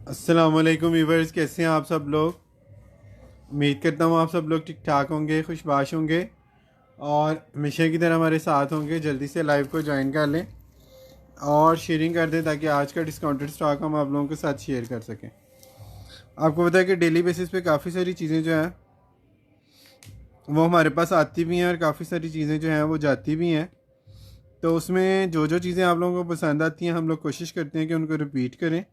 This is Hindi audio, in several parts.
अस्सलाम वालेकुम व्यूवर्स, कैसे हैं आप सब लोग। उम्मीद करता हूँ आप सब लोग ठीक ठाक होंगे, खुशबाश होंगे और हमेशा की तरह हमारे साथ होंगे। जल्दी से लाइव को ज्वाइन कर लें और शेयरिंग कर दें ताकि आज का डिस्काउंटेड स्टॉक हम आप लोगों के साथ शेयर कर सकें। आपको पता है कि डेली बेसिस पे काफ़ी सारी चीज़ें जो हैं वो हमारे पास आती भी हैं और काफ़ी सारी चीज़ें जो हैं वो जाती भी हैं। तो उसमें जो जो चीज़ें आप लोगों को पसंद आती हैं हम लोग कोशिश करते हैं कि उनको रिपीट करें,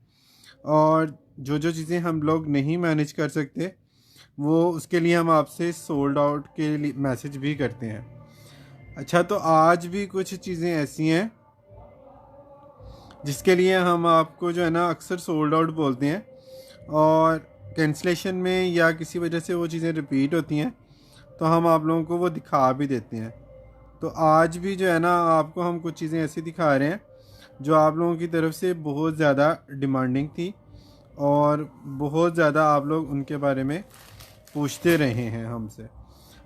और जो जो चीज़ें हम लोग नहीं मैनेज कर सकते वो उसके लिए हम आपसे सोल्ड आउट के लिए मैसेज भी करते हैं। अच्छा, तो आज भी कुछ चीज़ें ऐसी हैं जिसके लिए हम आपको जो है ना अक्सर सोल्ड आउट बोलते हैं, और कैंसलेशन में या किसी वजह से वो चीज़ें रिपीट होती हैं तो हम आप लोगों को वो दिखा भी देते हैं। तो आज भी जो है ना आपको हम कुछ चीज़ें ऐसी दिखा रहे हैं जो आप लोगों की तरफ से बहुत ज़्यादा डिमांडिंग थी और बहुत ज़्यादा आप लोग उनके बारे में पूछते रहे हैं हमसे।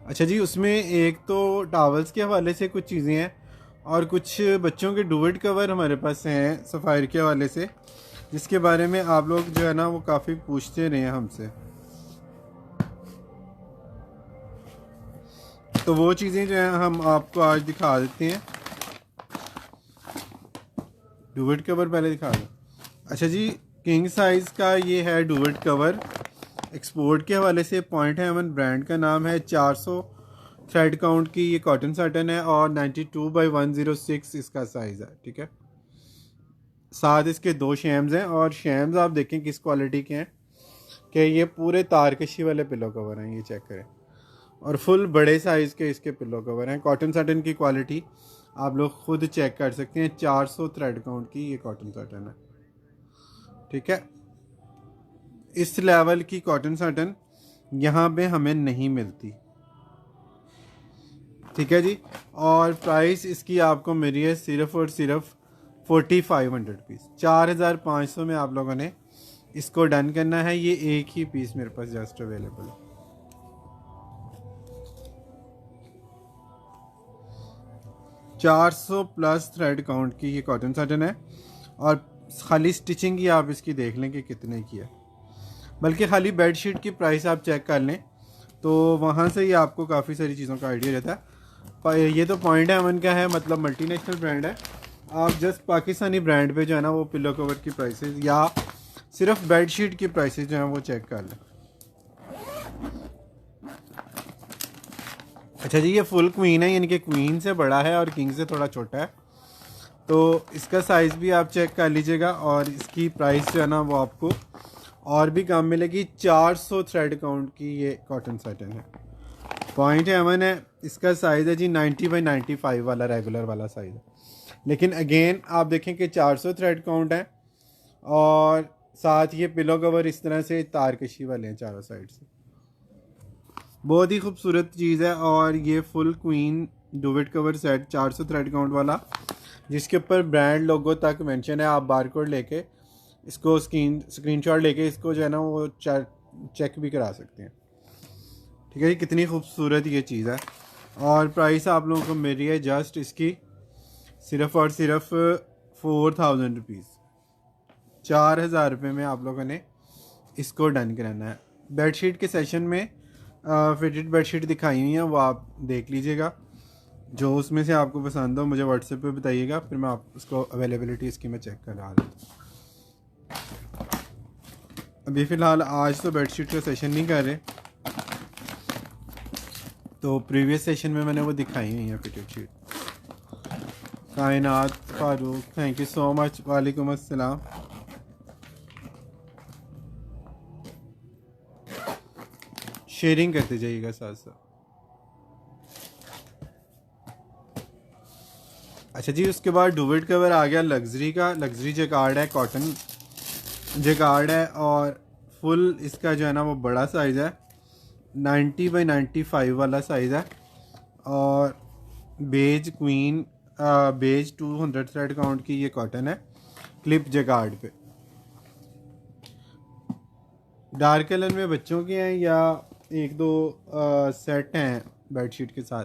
अच्छा जी, उसमें एक तो टॉवल्स के हवाले से कुछ चीज़ें हैं और कुछ बच्चों के डुवेट कवर हमारे पास हैं सफ़ायर के हवाले से, जिसके बारे में आप लोग जो है ना वो काफ़ी पूछते रहे हैं हमसे। तो वो चीज़ें जो हैं हम आपको आज दिखा देते हैं। डुवेट कवर पहले दिखा दो। अच्छा जी, किंग साइज़ का ये है डुवेट कवर। एक्सपोर्ट के हवाले से पॉइंट हेवन ब्रांड का नाम है। 400 थ्रेड काउंट की ये कॉटन साटन है और 92/106 इसका साइज़ है। ठीक है, साथ इसके दो शैम्स हैं और शैम्स आप देखें किस क्वालिटी के हैं कि ये पूरे तारकशी वाले पिलो कवर हैं, ये चेक करें। और फुल बड़े साइज़ के इसके पिलो कवर हैं। कॉटन साटन की क्वालिटी आप लोग खुद चेक कर सकते हैं। 400 थ्रेड काउंट की ये कॉटन साटन है। ठीक है, इस लेवल की कॉटन साटन यहाँ पे हमें नहीं मिलती। ठीक है जी, और प्राइस इसकी आपको मिली है सिर्फ और सिर्फ 4500 पीस। 4500 में आप लोगों ने इसको डन करना है। ये एक ही पीस मेरे पास जस्ट अवेलेबल है। 400 प्लस थ्रेड काउंट की ये कॉटन साटन है और खाली स्टिचिंग की आप इसकी देख लें कि कितने की है। बल्कि खाली बेडशीट की प्राइस आप चेक कर लें तो वहाँ से ही आपको काफ़ी सारी चीज़ों का आइडिया रहता है। ये तो पॉइंट हेवन का है, मतलब मल्टीनेशनल ब्रांड है। आप जस्ट पाकिस्तानी ब्रांड पे जो है ना वो पिलो कवर की प्राइसेस या सिर्फ बेडशीट की प्राइसेस जो हैं वो चेक कर लें। अच्छा जी, ये फुल क्वीन है, यानी कि क्वीन से बड़ा है और किंग से थोड़ा छोटा है। तो इसका साइज़ भी आप चेक कर लीजिएगा और इसकी प्राइस जो है ना वो आपको और भी कम मिलेगी। 400 थ्रेड काउंट की ये कॉटन साटन है। पॉइंट हेवन है, इसका साइज़ है जी 90/95 वाला रेगुलर वाला साइज़ है। लेकिन अगेन आप देखें कि 400 थ्रेड काउंट है और साथ ये पिलो कवर इस तरह से तारकशी वाले हैं चारों साइड से। बहुत ही खूबसूरत चीज़ है। और ये full queen duvet cover set 400 thread count वाला, जिसके ऊपर ब्रांड लोगो तक मेंशन है। आप बारकोड लेके इसको स्क्रीनशॉट लेके इसको जो है ना वो चेक भी करा सकते हैं। ठीक है जी, कितनी खूबसूरत ये चीज़ है। और प्राइस आप लोगों को मिल रही है जस्ट इसकी सिर्फ और सिर्फ 4000 रुपीज़। 4000 रुपये में आप लोगों ने इसको डन कराना है। बेडशीट के सेशन में फिटेड बेडशीट दिखाई हुई हैं, वो आप देख लीजिएगा। जो उसमें से आपको पसंद हो मुझे व्हाट्सएप पे बताइएगा, फिर मैं आप उसको अवेलेबिलिटी इसकी मैं चेक करा दूँ। अभी फ़िलहाल आज तो बेडशीट का सेशन नहीं कर रहे, तो प्रीवियस सेशन में मैंने वो दिखाई हुई है फिटेड शीट। कायनात Farooq, thank you so much. वालेकुम अस्सलाम। शेयरिंग करते जाइएगा साथ साथ। अच्छा जी, उसके बाद डुवेट कवर आ गया लग्जरी का। लग्जरी जैकार्ड है, कॉटन जैकार्ड है और फुल इसका जो है ना वो बड़ा साइज़ है। 90/95 वाला साइज़ है और beige queen beige 200 thread count की ये कॉटन है क्लिप जैकार्ड पे। डार्क कलर में बच्चों के हैं या एक दो सेट हैं बेडशीट के साथ,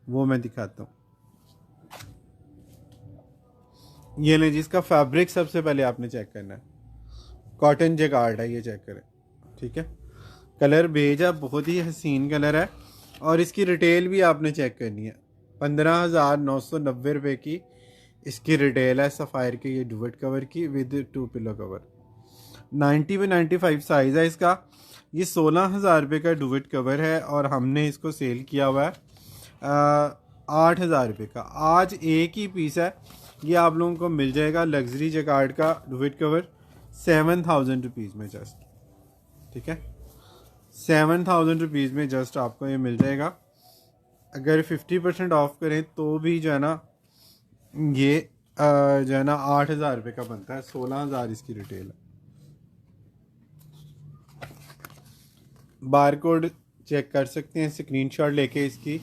वो मैं दिखाता हूँ। ये लें जी, इसका फैब्रिक सबसे पहले आपने चेक करना है। कॉटन जैकार्ड है, ये चेक करें। ठीक है, कलर बेज है, बहुत ही हसीन कलर है। और इसकी रिटेल भी आपने चेक करनी है। 15,990 रुपये की इसकी रिटेल है सफ़ायर के ये डुवेट कवर की with 2 pillow cover. 90x95 size है इसका। ये 16,000 रुपये का डुवेट कवर है और हमने इसको सेल किया हुआ है 8,000 रुपये का। आज एक ही पीस है, ये आप लोगों को मिल जाएगा लग्जरी जैकार्ड का डुवेट कवर 7,000 रुपीज़ में जस्ट। ठीक है, 7,000 रुपीज़ में जस्ट आपको ये मिल जाएगा। अगर 50% ऑफ करें तो भी जो है ना ये जो है ना 8,000 रुपये का बनता है। 16,000 इसकी रिटेल है। बार कोड चेक कर सकते हैं, स्क्रीनशॉट लेके इसकी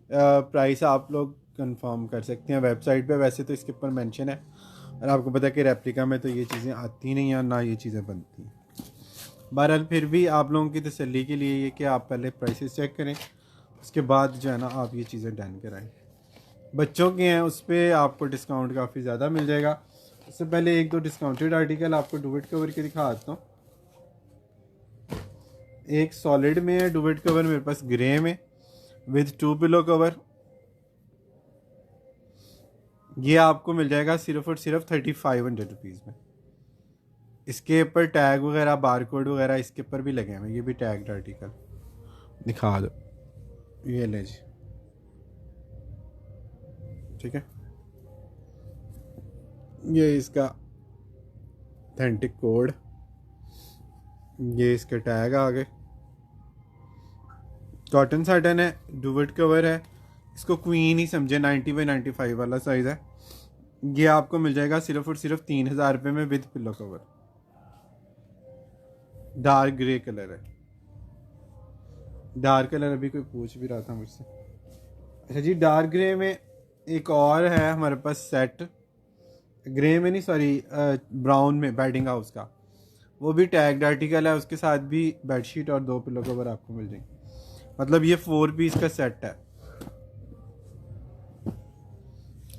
प्राइस आप लोग कंफर्म कर सकते हैं वेबसाइट पे। वैसे तो इसके ऊपर मेंशन है और आपको पता है कि रेप्लिका में तो ये चीज़ें आती नहीं हैं, ना ये चीज़ें बनती हैं। बहरहाल फिर भी आप लोगों की तसल्ली के लिए ये कि आप पहले प्राइसेस चेक करें, उसके बाद जो है ना आप ये चीज़ें डन कराएं। बच्चों के हैं उस पर आपको डिस्काउंट काफ़ी ज़्यादा मिल जाएगा। उससे पहले एक दो डिस्काउंटेड आर्टिकल आपको डुवेट कवर के दिखा देता हूँ। एक सॉलिड में है डुवेट कवर मेरे पास ग्रे में विद 2 पिलो कवर। ये आपको मिल जाएगा सिर्फ और सिर्फ 3,500 रुपीज़ में। इसके ऊपर टैग वगैरह बार कोड वगैरह इसके ऊपर भी लगे हैं। ये भी टैग्ड आर्टिकल दिखा दो, ये ले जी। ठीक है, ये इसका ऑथेंटिक कोड, ये इसके टैग आ गए। कॉटन साटन है, डुवेट कवर है, इसको क्वीन ही समझे, 90x95 वाला साइज़ है। ये आपको मिल जाएगा सिर्फ और सिर्फ 3,000 रुपये में with pillow cover. Dark grey colour है, डार्क कलर अभी कोई पूछ भी रहा था मुझसे। अच्छा जी, डार्क ग्रे में एक और है हमारे पास सेट, ग्रे में नहीं सॉरी ब्राउन में, बेडिंग हाउस का, वो भी टैग्ड आर्टिकल है। उसके साथ भी बेडशीट और 2 पिलो कवर आपको मिल जाएंगे। मतलब ये 4 पीस का सेट है।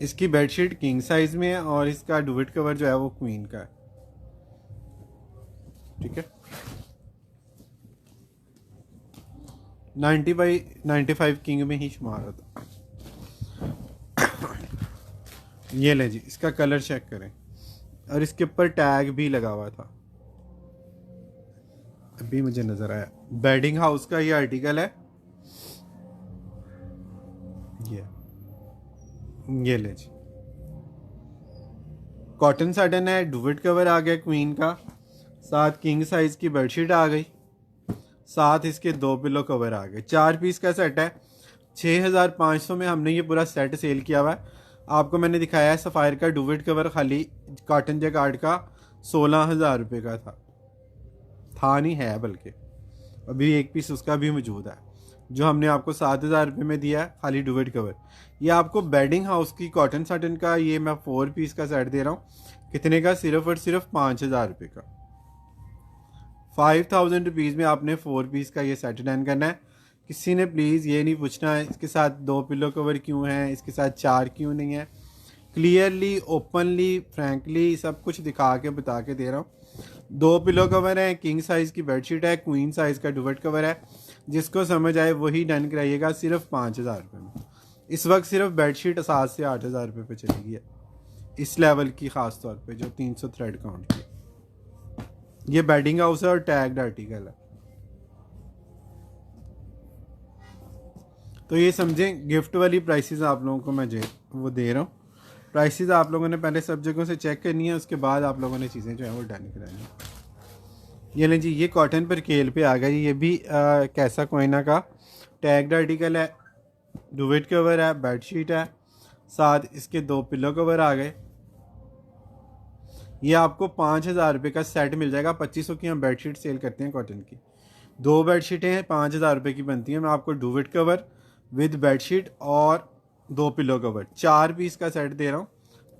इसकी बेडशीट किंग साइज में है और इसका डुवेट कवर जो है वो क्वीन का है। ठीक है, 90x95 किंग में ही शुमार होता। ये ले जी, इसका कलर चेक करें और इसके ऊपर टैग भी लगा हुआ था, अभी मुझे नजर आया। बेडिंग हाउस का ये आर्टिकल है। ये ले जी, कॉटन साटन है, डुवेट कवर आ गया क्वीन का, साथ किंग साइज की बेडशीट आ गई, साथ इसके 2 पिलो कवर आ गए। 4 पीस का सेट है। 6,500 में हमने ये पूरा सेट सेल किया हुआ है। आपको मैंने दिखाया है सफ़ायर का डुवेट कवर खाली कॉटन जैकार्ड का 16,000 रुपये का था नहीं है, बल्कि अभी एक पीस उसका भी मौजूद है जो हमने आपको 7,000 रुपये में दिया है खाली डुवेट कवर। ये आपको बेडिंग हाउस की कॉटन साटन का ये मैं 4 पीस का सेट दे रहा हूँ। कितने का? सिर्फ और सिर्फ 5,000 रुपये का। 5,000 रुपीज़ में आपने 4 पीस का ये सेट डन करना है। किसी ने प्लीज़ ये नहीं पूछना है इसके साथ 2 पिलो कवर क्यों हैं, इसके साथ 4 क्यों नहीं है। क्लियरली, ओपनली, फ्रैंकली सब कुछ दिखा के बता के दे रहा हूँ। 2 पिलो कवर है, किंग साइज़ की बेडशीट है, क्वीन साइज़ का डुवेट कवर है। जिसको समझ आए वही डन कराइएगा सिर्फ 5,000 रुपये में। इस वक्त सिर्फ बेडशीट 7 से 8,000 रुपये पे चलेगी है इस लेवल की, ख़ास तौर पे जो 300 थ्रेड काउंट की। ये बेडिंग हाउस है और टैग्ड आर्टिकल है। तो ये समझें, गिफ्ट वाली प्राइसेस आप लोगों को मैं वो दे रहा हूँ। प्राइसेस आप लोगों ने पहले सब जगहों से चेक करनी है, उसके बाद आप लोगों ने चीज़ें जो है वो डन करानी है। ये लें जी, ये कॉटन पर केल पे आ गई। ये भी कैसा कोयना का टैग्ड आर्टिकल है, डुवेट कवर है, बेडशीट है, साथ इसके 2 पिलो कवर आ गए। ये आपको 5,000 रुपये का सेट मिल जाएगा। 2,500 की हम बेडशीट सेल करते हैं कॉटन की। 2 बेडशीटें 5,000 रुपये की बनती हैं। मैं आपको डुवेट कवर विद बेडशीट और 2 पिलो कवर 4 पीस का सेट दे रहा हूँ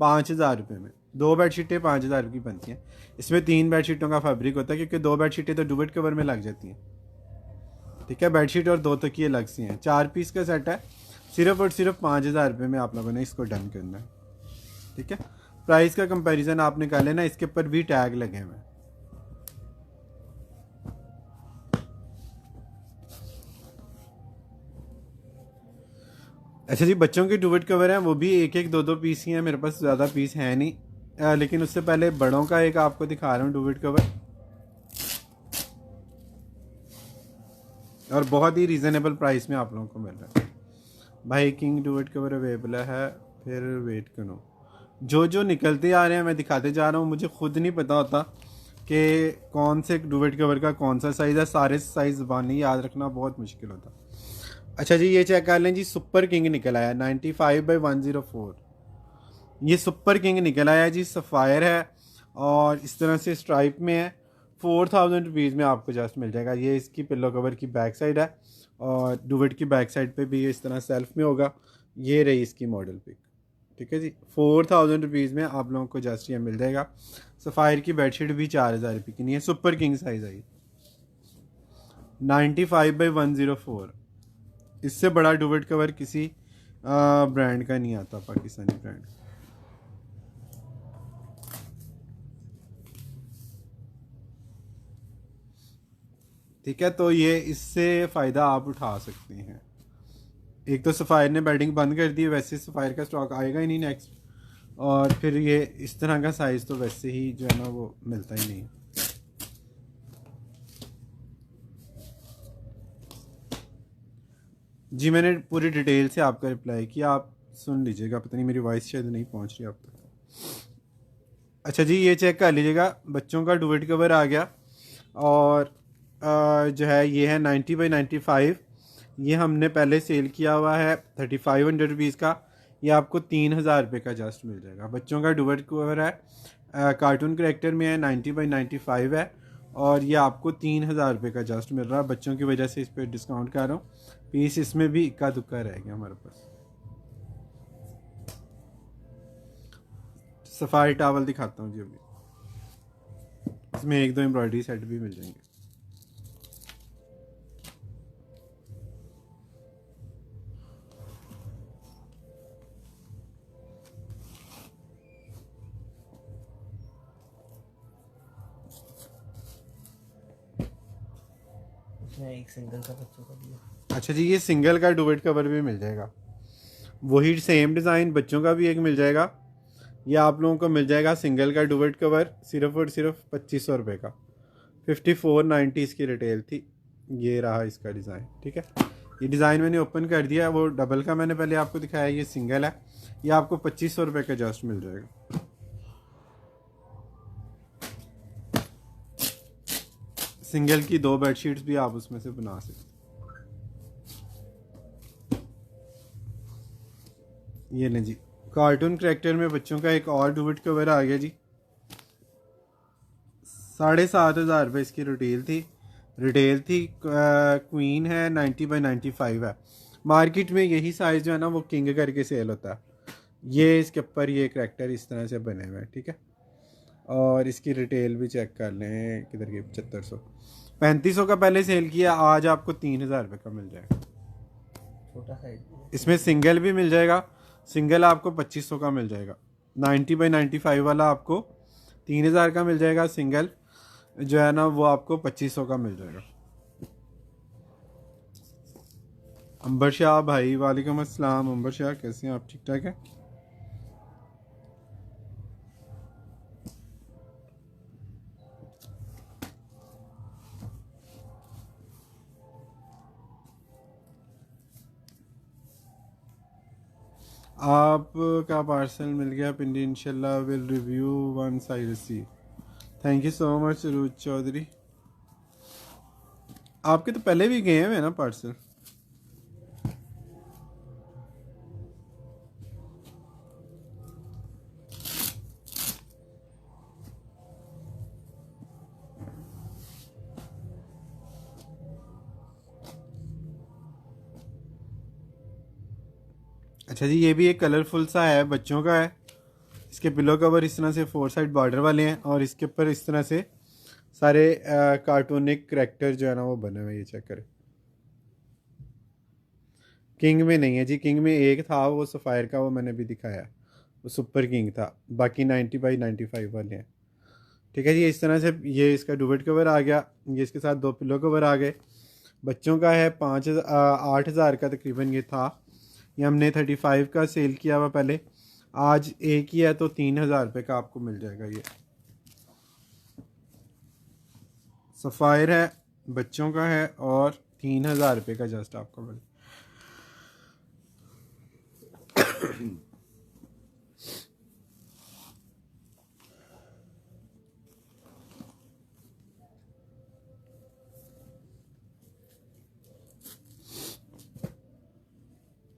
5,000 रुपये में। 2 बेडशीटें 5,000 की बनती हैं। इसमें 3 बेडशीटों का फैब्रिक होता है क्योंकि 2 बेडशीटें तो डुवेट कवर में लग जाती हैं। ठीक है, बेडशीट और 2 तकिए अलग सी हैं। 4 पीस का सेट है। सिर्फ और सिर्फ 5,000 रुपये में आप लोगों ने इसको डन करना है। ठीक है, प्राइस का कंपैरिजन आप निकालें ना, इसके ऊपर भी टैग लगे हुए हैं। अच्छा जी, बच्चों के डुवेट कवर हैं, वो भी एक एक दो दो पीस ही हैं मेरे पास, ज़्यादा पीस हैं नहीं। लेकिन उससे पहले बड़ों का एक आपको दिखा रहा हूँ डुवेट कवर, और बहुत ही रीज़नेबल प्राइस में आप लोगों को मिल रहा है भाई। किंग डुवेट कवर अवेलेबल है। फिर वेट करो, जो जो निकलते आ रहे हैं मैं दिखाते जा रहा हूँ। मुझे खुद नहीं पता होता कि कौन से डुवेट कवर का कौन सा साइज़ है, सारे साइज़ ज़बानी याद रखना बहुत मुश्किल होता। अच्छा जी, ये चेक कर लें जी, सुपर किंग निकल आया 95/104। ये सुपर किंग निकल आया जी, सफ़ायर है और इस तरह से स्ट्राइप में है। 4000 रुपीज़ में आपको जस्ट मिल जाएगा। ये इसकी पिल्लो कवर की बैक साइड है और डुवेट की बैक साइड पे भी इस तरह सेल्फ में होगा। ये रही इसकी मॉडल पिक, ठीक है जी। 4000 रुपीज़ में आप लोगों को जस्ट ये मिल जाएगा। सफ़ायर की बेडशीट भी 4000 रुपये की नहीं है, सुपर किंग साइज़ आई 95/104। इससे बड़ा डुवेट कवर किसी ब्रांड का नहीं आता, पाकिस्तानी ब्रांड। ठीक है, तो ये इससे फ़ायदा आप उठा सकते हैं। एक तो सफ़ायर ने बेडिंग बंद कर दी है, वैसे सफ़ायर का स्टॉक आएगा ही नहीं नेक्स्ट। और फिर ये इस तरह का साइज़ तो वैसे ही जो है ना वो मिलता ही नहीं। जी, मैंने पूरी डिटेल से आपका रिप्लाई किया, आप सुन लीजिएगा। पता नहीं मेरी वॉइस शायद नहीं पहुंच रही आप तक। अच्छा जी, ये चेक कर लीजिएगा, बच्चों का डुवेट कवर आ गया और जो है ये है 90/95। ये हमने पहले सेल किया हुआ है 3500 रुपीज़ का। ये आपको 3000 रुपये का जस्ट मिल जाएगा। बच्चों का डुवेट कवर है, कार्टून करेक्टर में है, 90/95 है और ये आपको 3000 रुपये का जस्ट मिल रहा है। बच्चों की वजह से इस पर डिस्काउंट कर रहा हूँ। पीस इसमें भी इक्का दुक्का रह गया हमारे पास। सफारी टावल दिखाता हूँ जी अभी, इसमें एक दो एम्ब्रॉयडरी सेट भी मिल जाएंगे। एक सिंगल का बच्चों का भी। अच्छा जी, ये सिंगल का डुवेट कवर भी मिल जाएगा, वही सेम डिज़ाइन बच्चों का भी एक मिल जाएगा। ये आप लोगों को मिल जाएगा सिंगल का डुवेट कवर सिर्फ और सिर्फ 2500 रुपये का। 5490 इसकी रिटेल थी। ये रहा इसका डिज़ाइन, ठीक है। ये डिज़ाइन मैंने ओपन कर दिया, वो डबल का मैंने पहले आपको दिखाया, ये सिंगल है। ये आपको 2500 रुपये का जस्ट मिल जाएगा। सिंगल की 2 बेडशीट्स भी आप उसमें से बना सकते। ये नहीं जी, कार्टून करेक्टर में बच्चों का एक और डुवेट कवर आ गया जी। 7500 रुपये इसकी रिटेल थी। क्वीन है, 90/95 है। मार्केट में यही साइज़ जो है ना वो किंग करके सेल होता है। ये इसके ऊपर ये करेक्टर इस तरह से बने हुए हैं, ठीक है। और इसकी रिटेल भी चेक कर लें, किधर की 7500। 3500 का पहले सेल किया, आज आपको 3000 रुपये का मिल जाएगा। छोटा साइज इसमें सिंगल भी मिल जाएगा, सिंगल आपको 2500 का मिल जाएगा। 90/95 वाला आपको 3000 का मिल जाएगा। सिंगल जो है ना वो आपको 2500 का मिल जाएगा। अंबर शाह भाई, वालेकुम अस्सलाम। अंबर शाह, कैसे हैं आप? ठीक ठाक है? आप का पार्सल मिल गया पिंडी, इंशाल्लाह will review once I receive. Thank you so much Saruj Chaudhary. आपके तो पहले भी गए हैं ना पार्सल। अच्छा जी, ये भी एक कलरफुल सा है, बच्चों का है। इसके पिलो कवर इस तरह से 4 साइड बॉर्डर वाले हैं और इसके ऊपर इस तरह से सारे कार्टूनिक करेक्टर जो है ना वो बने हुए। ये चेक करें, किंग में नहीं है जी, किंग में एक था वो सफ़ायर का, वो मैंने भी दिखाया, वो सुपर किंग था। बाकी 90/95 वाले हैं, ठीक है जी। इस तरह से ये इसका डुवेट कवर आ गया, ये इसके साथ 2 पिलो कवर आ गए। बच्चों का है 8000 का तकरीबन ये था। ये हमने 35 का सेल किया हुआ पहले, आज एक ही है तो 3000 रुपये का आपको मिल जाएगा। ये सफ़ायर है, बच्चों का है और 3000 रुपये का जस्ट आपको मिल।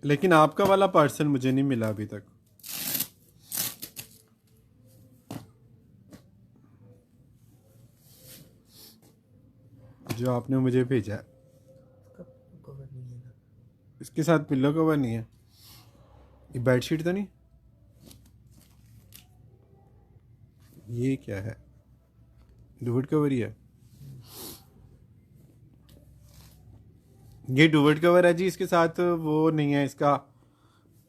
लेकिन आपका वाला पार्सल मुझे नहीं मिला अभी तक। जो आपने मुझे भेजा है कवर नहीं है ना, इसके साथ पिल्लो कवर नहीं है। ये बेडशीट तो नहीं, ये क्या है? डुवेट कवर ही है। ये डुवेट कवर है जी, इसके साथ वो नहीं है, इसका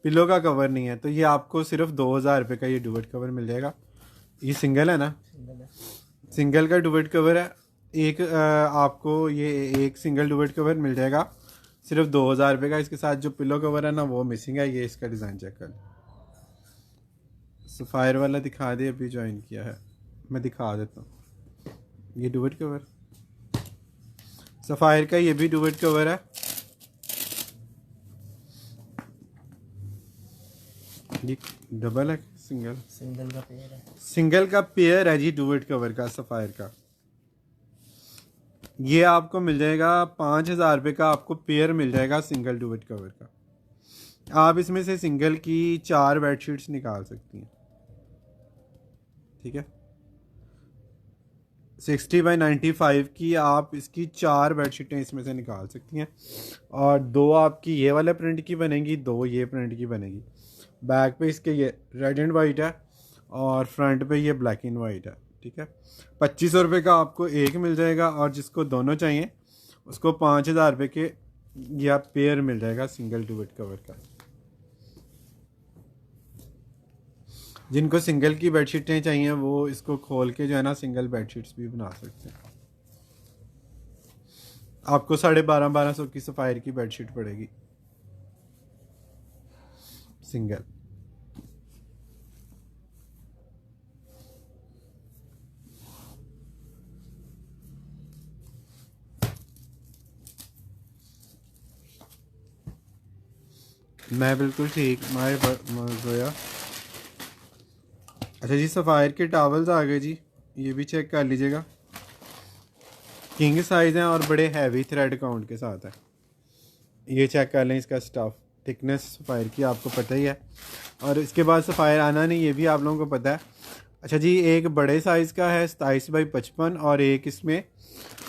पिलो का कवर नहीं है। तो ये आपको सिर्फ 2000 रुपये का ये डुवेट कवर मिल जाएगा। ये सिंगल है ना? सिंगल है। सिंगल का डुवेट कवर है। एक आपको ये एक सिंगल डुवेट कवर मिल जाएगा सिर्फ 2000 रुपये का। इसके साथ जो पिलो कवर है ना वो मिसिंग है। ये इसका डिज़ाइन चेक कर, सफ़ायर वाला दिखा दे, अभी ज्वाइन किया है, मैं दिखा देता हूँ। ये डुवेट कवर सफ़ायर का, ये भी डुवेट कवर है। ये डबल है सिंगल? सिंगल का पेयर है। सिंगल का पेयर है जी डुवेट कवर का, सफ़ायर का। ये आपको मिल जाएगा 5000 रुपये का, आपको पेयर मिल जाएगा सिंगल डुवेट कवर का। आप इसमें से सिंगल की 4 बेडशीट्स निकाल सकती हैं, ठीक है। 60x95 की आप इसकी 4 बेडशीटें इसमें से निकाल सकती हैं, और 2 आपकी ये वाले प्रिंट की बनेगी, 2 ये प्रिंट की बनेगी। बैक पे इसके ये रेड एंड वाइट है और फ्रंट पे ये ब्लैक एंड वाइट है, ठीक है। 2500 रुपये का आपको एक मिल जाएगा, और जिसको दोनों चाहिए उसको 5000 रुपये के या पेयर मिल जाएगा सिंगल डुवेट कवर का। जिनको सिंगल की बेडशीटें चाहिए वो इसको खोल के जो है ना सिंगल बेडशीट्स भी बना सकते हैं। आपको 1250 की सफ़ायर की बेडशीट पड़ेगी सिंगल। मैं बिल्कुल ठीक माए जोया। अच्छा जी, सफ़ायर के टावल्स आ गए जी, ये भी चेक कर लीजिएगा। किंग साइज़ हैं और बड़े हैवी थ्रेड काउंट के साथ है। ये चेक कर लें, इसका स्टफ़ थिकनेस सफ़ायर की आपको पता ही है। और इसके बाद सफ़ायर आना नहीं, ये भी आप लोगों को पता है। अच्छा जी, एक बड़े साइज़ का है 27x55, और एक इसमें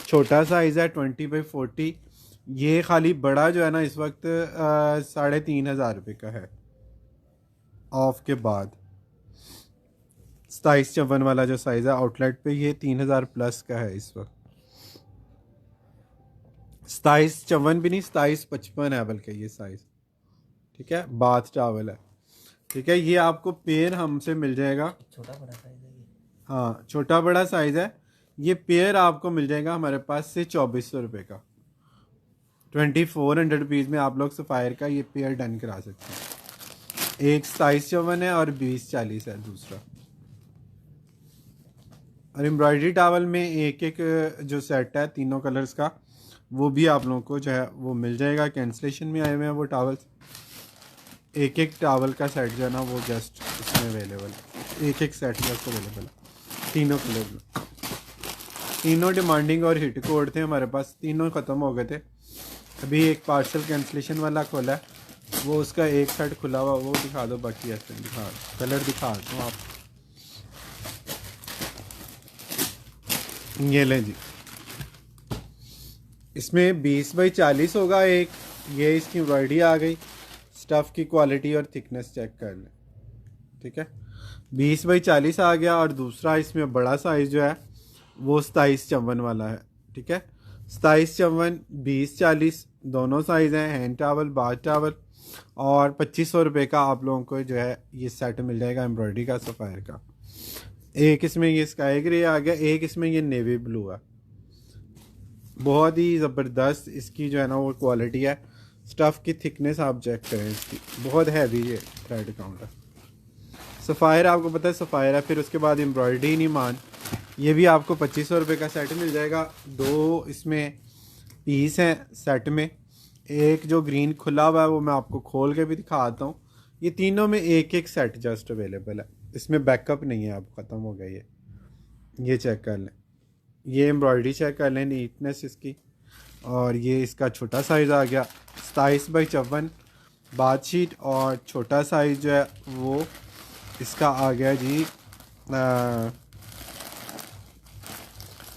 छोटा साइज़ है 20x40। ये खाली बड़ा जो है ना इस वक्त 3500 रुपये का है ऑफ के बाद। 2754 वाला जो साइज़ है आउटलेट पे ये 3000 प्लस का है इस वक्त। 2754 भी नहीं, 2755 है बल्कि ये साइज़, ठीक है। बाथ टावल है, ठीक है। ये आपको पेयर हमसे मिल जाएगा। छोटा बड़ा साइज है ये। हाँ, छोटा बड़ा साइज़ है। ये पेयर आपको मिल जाएगा हमारे पास से 2400 रुपये का। 2400 रुपीज़ में आप लोग सफ़ायर का ये पेयर डन करा सकते हैं। एक 2754 है और 2040 है दूसरा। और एम्ब्रॉयडरी टावल में एक एक जो सेट है तीनों कलर्स का, वो भी आप लोगों को जो है वो मिल जाएगा। कैंसलेशन में आए हुए हैं वो टावल्स। एक एक टावल का सेट जो है ना वो जस्ट इसमें अवेलेबल है। एक एक सेट जस्ट अवेलेबल है तीनों कलर में। तीनों डिमांडिंग और हिट कोड थे हमारे पास, तीनों ख़त्म हो गए थे। अभी एक पार्सल कैंसलेशन वाला खोला है, वो उसका एक सेट खुला हुआ, वो दिखा दो। बाकी ऐसे दिखा, कलर दिखा दो आप। ये लें जी, इसमें 20x40 होगा एक। ये इसकी एम्ब्रॉयडरी आ गई। स्टफ़ की क्वालिटी और थिकनेस चेक कर लें, ठीक है। 20x40 आ गया। और दूसरा इसमें बड़ा साइज़ जो है वो 2754 वाला है, ठीक है। 2754 2040 दोनों साइज़ हैं। Hand towel, bath towel. और 2500 रुपये का आप लोगों को जो है ये सेट मिल जाएगा एम्ब्रॉयडरी का सफ़ायर का। एक इसमें ये स्काई ग्रे आ गया, एक इसमें ये नेवी ब्लू है। बहुत ही ज़बरदस्त इसकी जो है ना वो क्वालिटी है। स्टफ़ की थिकनेस आप चेक करें इसकी, बहुत हैवी ये थ्रेड काउंट है। सफ़ायर आपको पता है सफ़ायर है, फिर उसके बाद एम्ब्रॉयडरी नीमान, ये भी आपको 2500 रुपये का सेट मिल जाएगा। 2 इसमें पीस हैं सेट में, एक जो ग्रीन खुला हुआ है वो मैं आपको खोल के भी दिखाता हूँ। ये तीनों में एक एक सेट जस्ट अवेलेबल है, इसमें बैकअप नहीं है, अब ख़त्म हो गया ये चेक कर लें, ये एम्ब्रॉयडरी चेक कर लें नीटनेस इसकी। और ये इसका छोटा साइज़ आ गया 27x54 बात शीट, और छोटा साइज़ जो है वो इसका आ गया जी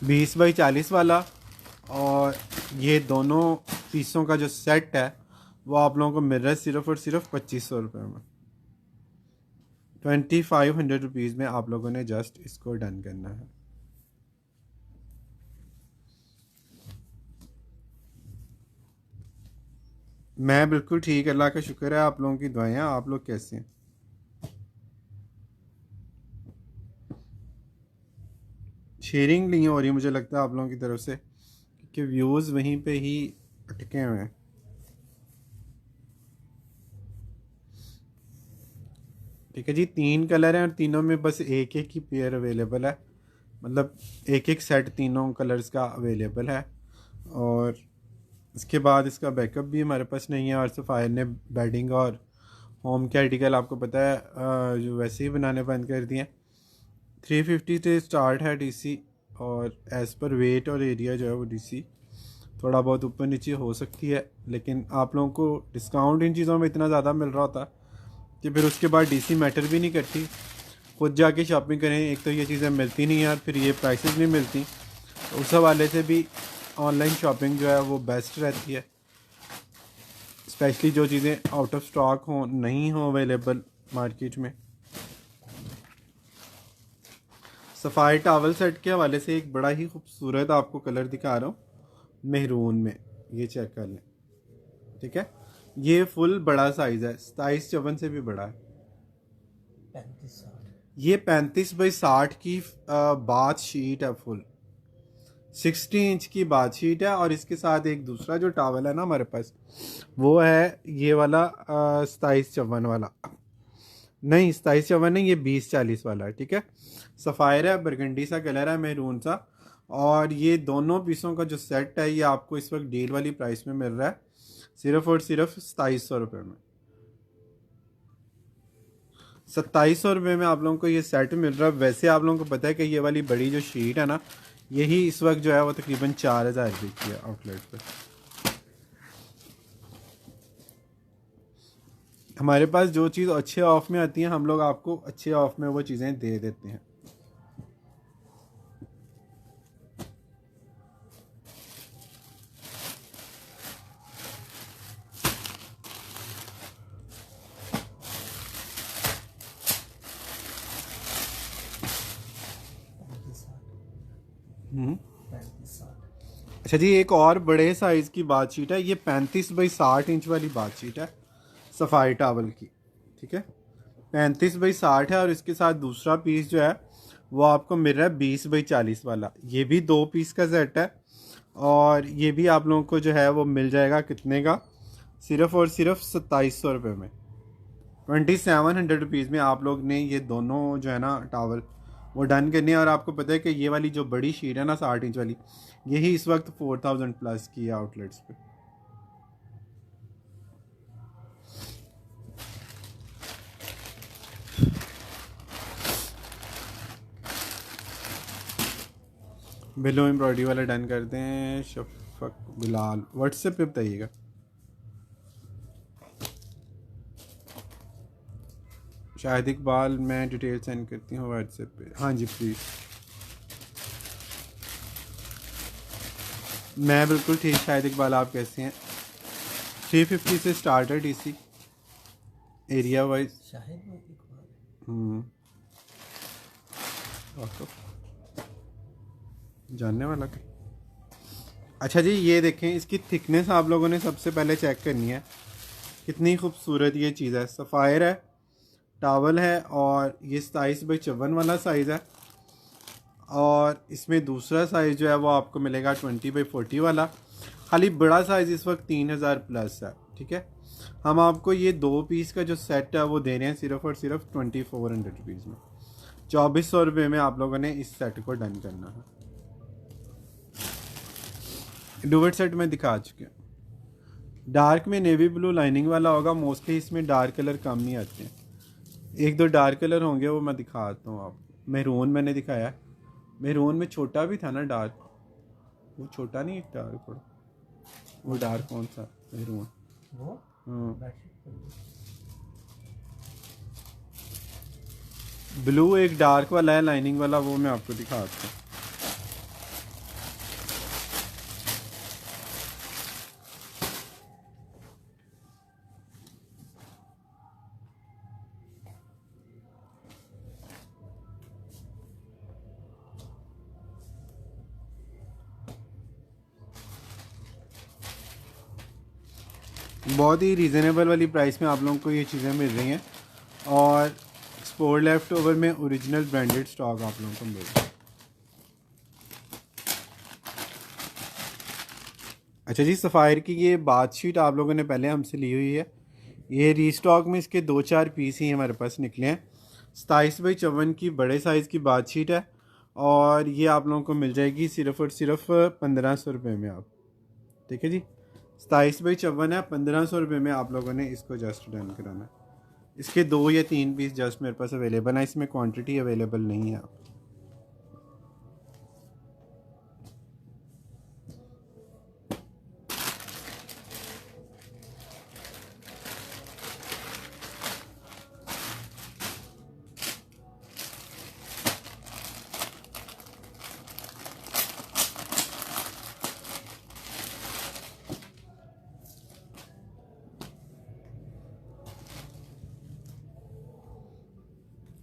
20x40 वाला। और ये दोनों पीसों का जो सेट है वो आप लोगों को मिल रहा है सिर्फ़ और सिर्फ 2500 रुपये में। 2500 रुपीज़ में आप लोगों ने जस्ट इसको डन करना है। मैं बिल्कुल ठीक, अल्लाह का शुक्र है, आप लोगों की दुआएं। आप लोग कैसे हैं? शेयरिंग नहीं हो रही मुझे लगता है आप लोगों की तरफ से, क्योंकि व्यूज़ वहीं पे ही अटके हुए हैं। ठीक है जी, 3 कलर हैं और तीनों में बस एक एक ही पेयर अवेलेबल है, मतलब एक एक सेट तीनों कलर्स का अवेलेबल है। और इसके बाद इसका बैकअप भी हमारे पास नहीं है। और सफ़ायर ने बेडिंग और होम के आर्टिकल आपको पता है जो वैसे ही बनाने बंद कर दिए। 350 से स्टार्ट है डीसी, और एज़ पर वेट और एरिया जो है वो डीसी थोड़ा बहुत ऊपर नीचे हो सकती है, लेकिन आप लोगों को डिस्काउंट इन चीज़ों में इतना ज़्यादा मिल रहा होता कि फिर उसके बाद डीसी मैटर भी नहीं करती। खुद जाके शॉपिंग करें, एक तो ये चीज़ें मिलती नहीं यार, फिर ये प्राइसेस नहीं मिलती, तो उस हवाले से भी ऑनलाइन शॉपिंग जो है वो बेस्ट रहती है, स्पेशली जो चीज़ें आउट ऑफ स्टॉक हो, नहीं हो अवेलेबल मार्केट में। सफ़ाई टावल सेट के हवाले से एक बड़ा ही खूबसूरत आपको कलर दिखा रहा हूँ मेहरून में, ये चेक कर लें। ठीक है, ये फुल बड़ा साइज़ है, 27-54 से भी बड़ा है। 35-60 ये 35x60 की बाथ शीट है, फुल 60 इंच की बाथ शीट है। और इसके साथ एक दूसरा जो टावल है ना हमारे पास, वो है ये वाला 27-54 वाला, नहीं 27-54 नहीं, ये 20-40 वाला है। ठीक है, सफ़ायर है, बरगंडी सा कलर है, मैरून सा। और ये दोनों पीसों का जो सेट है ये आपको इस वक्त डील वाली प्राइस में मिल रहा है सिर्फ और सिर्फ 2700 रुपये में। 2700 रुपये में आप लोगों को ये सेट मिल रहा है। वैसे आप लोगों को पता है कि ये वाली बड़ी जो शीट है ना, यही इस वक्त जो है वो तकरीबन 4000 रुपये की है आउटलेट पर। हमारे पास जो चीज़ अच्छे ऑफ में आती है, हम लोग आपको अच्छे ऑफ में वो चीज़ें दे देते हैं। अच्छा जी, एक और बड़े साइज़ की बात शीट है, ये 35x60 इंच वाली बात शीट है सफ़ाई टावल की। ठीक है, 35x60 है, और इसके साथ दूसरा पीस जो है वो आपको मिल रहा है 20x40 वाला। ये भी 2 पीस का सेट है, और ये भी आप लोगों को जो है वो मिल जाएगा कितने का, सिर्फ़ और सिर्फ 2700 रुपये में। 2700 रुपीज़ में आप लोग ने ये दोनों जो है ना टावल वो डन करने हैं। और आपको पता है कि ये वाली जो बड़ी शीट है ना 60 इंच वाली, यही इस वक्त 4000 प्लस की है आउटलेट्स पे। बिलो एम्ब्रॉयडरी वाला डन करते हैं। शफक बिलाल व्हाट्सएप पे बताइएगा। शाहिद इकबाल, मैं डिटेल सेंड करती हूँ व्हाट्सएप पे। हाँ जी प्लीज़। मैं बिल्कुल ठीक शाहिद इकबाल, आप कैसे हैं? 350 से स्टार्ट है डीसी एरिया वाइज। शाहिद में एक बार जानने वाला क्या? अच्छा जी, ये देखें, इसकी थिकनेस आप लोगों ने सबसे पहले चेक करनी है, कितनी खूबसूरत ये चीज़ है। सफ़ायर है, टावल है, और ये 27x54 वाला साइज़ है। और इसमें दूसरा साइज़ जो है वो आपको मिलेगा 20x40 वाला। खाली बड़ा साइज़ इस वक्त 3000 प्लस है। ठीक है। हम आपको ये 2 पीस का जो सेट है वो दे रहे हैं सिर्फ और सिर्फ 2400 में। 2400 में आप लोगों ने इस सेट को डन करना है। डुवेट सेट में दिखा चुके हैं। डार्क में नेवी ब्लू लाइनिंग वाला होगा, मोस्टली इसमें डार्क कलर कम ही आते हैं, 1-2 डार्क कलर होंगे, वो मैं दिखाता हूँ आपको। मेहरून मैंने दिखाया है, मेहरून में छोटा भी था ना डार्क, वो छोटा नहीं, एक डार्क थोड़ा, वो डार्क कौन सा मेहरून? वो हाँ, बेडशीट ब्लू एक डार्क वाला है लाइनिंग वाला, वो मैं आपको दिखाता हूँ। बहुत ही रीज़नेबल वाली प्राइस में आप लोगों को ये चीज़ें मिल रही हैं, और एक्सपोर्ट लेफ्ट ओवर में ओरिजिनल ब्रांडेड स्टॉक आप लोगों को मिल रहा है। अच्छा जी, सफ़ायर की ये बात शीट आप लोगों ने पहले हमसे ली हुई है, ये रीस्टॉक में इसके 2-4 पीस ही हमारे पास निकले हैं। 27x54 की बड़े साइज़ की बात शीट है, और ये आप लोगों को मिल जाएगी सिर्फ़ और सिर्फ 1500 में आप, ठीक है जी। 27x54 है, 1500 में आप लोगों ने इसको जस्ट डन कराना है। इसके 2 या 3 पीस जस्ट मेरे पास अवेलेबल है, इसमें क्वांटिटी अवेलेबल नहीं है।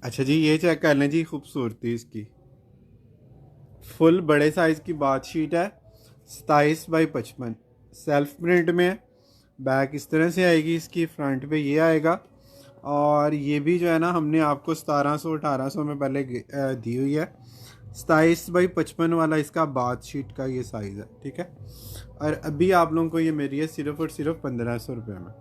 अच्छा जी, ये चेक कर लें जी, खूबसूरती इसकी फुल बड़े साइज़ की बात शीट है, 27x55 सेल्फ प्रिंट में है। बैक इस तरह से आएगी इसकी, फ्रंट पे ये आएगा, और ये भी जो है ना हमने आपको 1700-1800 में पहले दी हुई है। 27x55 वाला इसका बात शीट का ये साइज़ है, ठीक है। और अभी आप लोगों को ये मेरी है सिर्फ और सिर्फ 1500 में।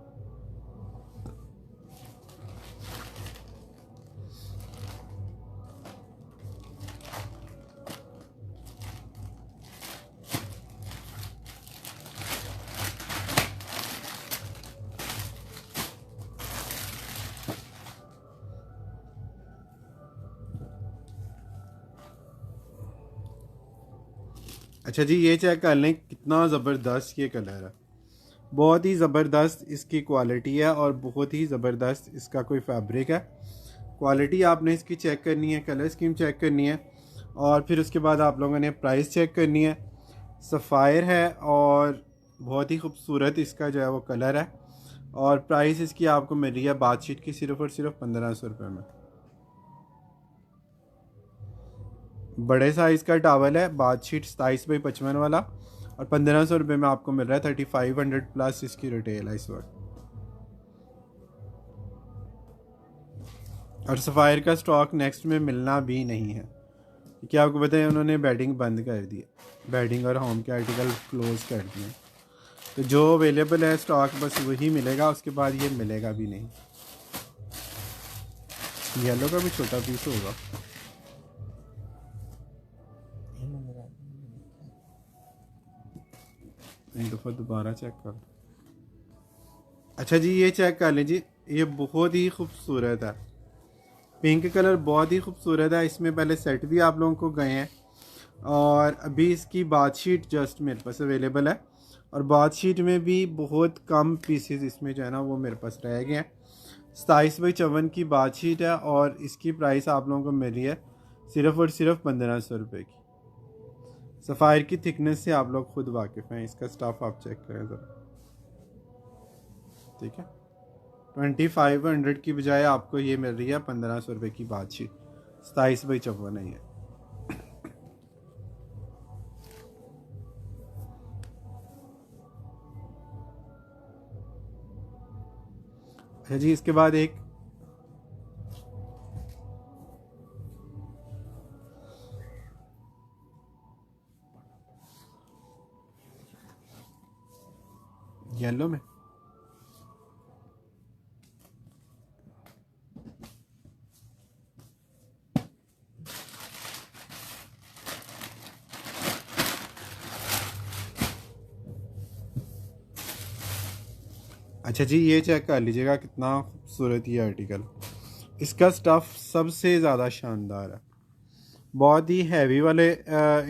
अच्छा जी, ये चेक कर लें कितना ज़बरदस्त ये कलर है, बहुत ही ज़बरदस्त इसकी क्वालिटी है, और बहुत ही ज़बरदस्त इसका कोई फैब्रिक है। क्वालिटी आपने इसकी चेक करनी है, कलर स्कीम चेक करनी है, और फिर उसके बाद आप लोगों ने प्राइस चेक करनी है। सफ़ायर है, और बहुत ही खूबसूरत इसका जो है वो कलर है, और प्राइस इसकी आपको मिल रही है बातशीट की सिर्फ और सिर्फ 1500 में। बड़े साइज़ का टावल है, बातशीट 27x55 वाला, और 1500 में आपको मिल रहा है। 3500 प्लस इसकी रिटेल है इस वक्त। और सफ़ायर का स्टॉक नेक्स्ट में मिलना भी नहीं है, क्योंकि आपको पता है उन्होंने बेडिंग बंद कर दी है, बेडिंग और होम के आर्टिकल क्लोज कर दिए। तो जो अवेलेबल है स्टॉक बस वही मिलेगा, उसके बाद ये मिलेगा भी नहीं। येलो का भी छोटा पीस होगा, एक दफ़ा दोबारा चेक कर। अच्छा जी, ये चेक कर लीजिए, ये बहुत ही खूबसूरत है, पिंक कलर बहुत ही खूबसूरत है। इसमें पहले सेट भी आप लोगों को गए हैं, और अभी इसकी बातशीट जस्ट मेरे पास अवेलेबल है, और बातशीट में भी बहुत कम पीसेस इसमें जो है ना वो मेरे पास रह गए हैं। 27x54 की बातशीट है, और इसकी प्राइस आप लोगों को मिल रही है सिर्फ और सिर्फ 1500 की। सफ़ायर की थिकनेस से आप लोग खुद वाकिफ़ हैं, इसका स्टफ़ आप चेक करें ज़रा, ठीक है। 2500 की बजाय आपको ये मिल रही है 1500 की बातशीट, 27x54 है ये। अच्छा जी, इसके बाद एक येलो में अच्छा जी, ये चेक कर लीजिएगा कितना खूबसूरत ये आर्टिकल। इसका स्टफ़ सबसे ज़्यादा शानदार है, बहुत ही हैवी वाले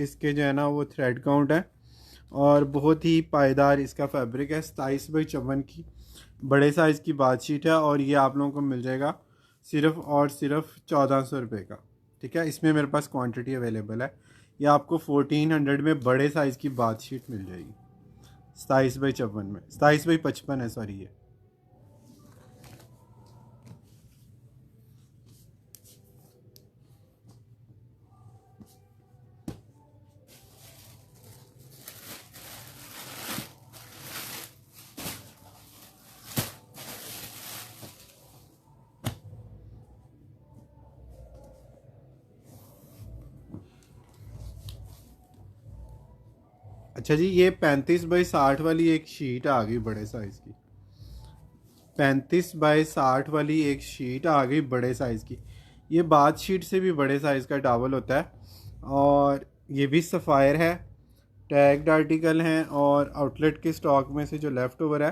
इसके जो है ना वो थ्रेड काउंट है और बहुत ही पायदार इसका फैब्रिक है। 27 बाई 54 की बड़े साइज़ की बातशीट है और ये आप लोगों को मिल जाएगा सिर्फ़ और सिर्फ 1400 रुपये का। ठीक है, इसमें मेरे पास क्वांटिटी अवेलेबल है। ये आपको 1400 में बड़े साइज़ की बातशीट मिल जाएगी, 27 बाई 54 में, 27 बाई 55 है सॉरी ये। अच्छा जी, ये 35 बाई 60 वाली एक शीट आ गई बड़े साइज़ की। 35 बाई 60 वाली एक शीट आ गई बड़े साइज़ की। ये बाथ शीट से भी बड़े साइज़ का टॉवल होता है और ये भी सफ़ायर है, टैग्ड आर्टिकल हैं और आउटलेट के स्टॉक में से जो लेफ़्ट ओवर है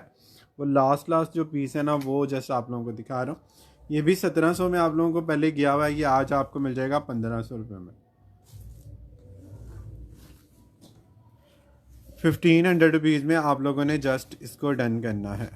वो लास्ट जो पीस है ना वो जस्ट आप लोगों को दिखा रहा हूँ। ये भी 1700 में आप लोगों को पहले गया हुआ है, ये आज आपको मिल जाएगा 1500 रुपये में। 1500 रुपीज़ में आप लोगों ने जस्ट इसको डन करना है।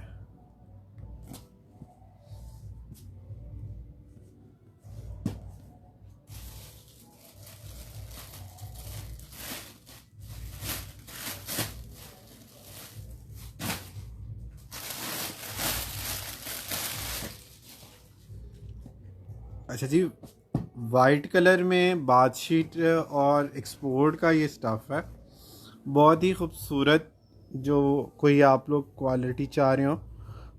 अच्छा जी, वाइट कलर में बातशीट और एक्सपोर्ट का ये स्टफ़ है, बहुत ही खूबसूरत। जो कोई आप लोग क्वालिटी चाह रहे हो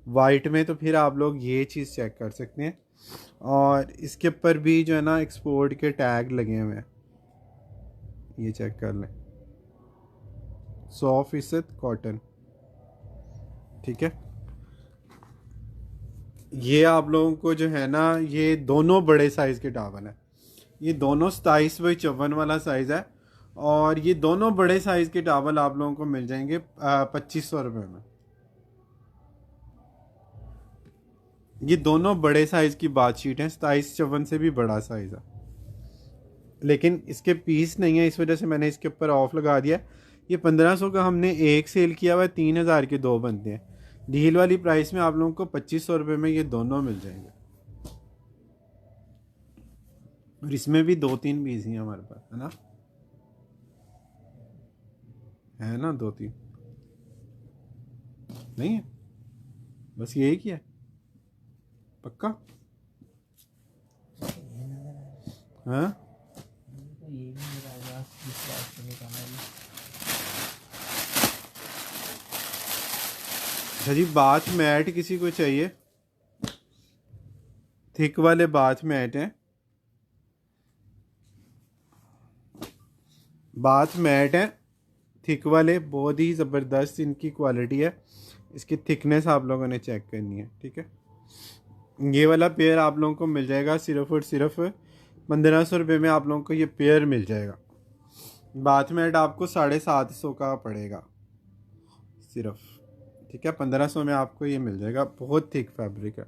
वाइट में तो फिर आप लोग ये चीज़ चेक कर सकते हैं। और इसके ऊपर भी जो है ना एक्सपोर्ट के टैग लगे हुए हैं, ये चेक कर लें, 100% कॉटन। ठीक है, ये आप लोगों को जो है ना ये दोनों बड़े साइज़ के टावल हैं। ये दोनों 27 बाई 54 वाला साइज़ है और ये दोनों बड़े साइज़ के टावल आप लोगों को मिल जाएंगे 2500 रुपये में। ये दोनों बड़े साइज़ की बातशीट हैं, 27 से भी बड़ा साइज़ है, लेकिन इसके पीस नहीं है, इस वजह से मैंने इसके ऊपर ऑफ लगा दिया। ये 1500 का हमने एक सेल किया हुआ है, 3000 के दो बनते हैं। डील वाली प्राइस में आप लोगों को 2500 रुपये में ये दोनों मिल जाएंगे और इसमें भी 2-3 पीस ही हैं हमारे पास, है ना, है ना, 2-3 नहीं है, बस यही किया है पक्का। हाँ ये भी मेरा आवाज़ विश्वास से निकाला है। अच्छा जी, बाथ मैट किसी को चाहिए, थिक वाले बाथ मैट हैं, बाथ मैट हैं थिक वाले, बहुत ही ज़बरदस्त इनकी क्वालिटी है। इसकी थिकनेस आप लोगों ने चेक करनी है। ठीक है, ये वाला पेयर आप लोगों को मिल जाएगा सिर्फ़ और सिर्फ 1500 रुपये में। आप लोगों को ये पेयर मिल जाएगा। बाथ मैट आपको 750 का पड़ेगा सिर्फ। ठीक है, 1500 में आपको ये मिल जाएगा, बहुत थिक फैब्रिक है।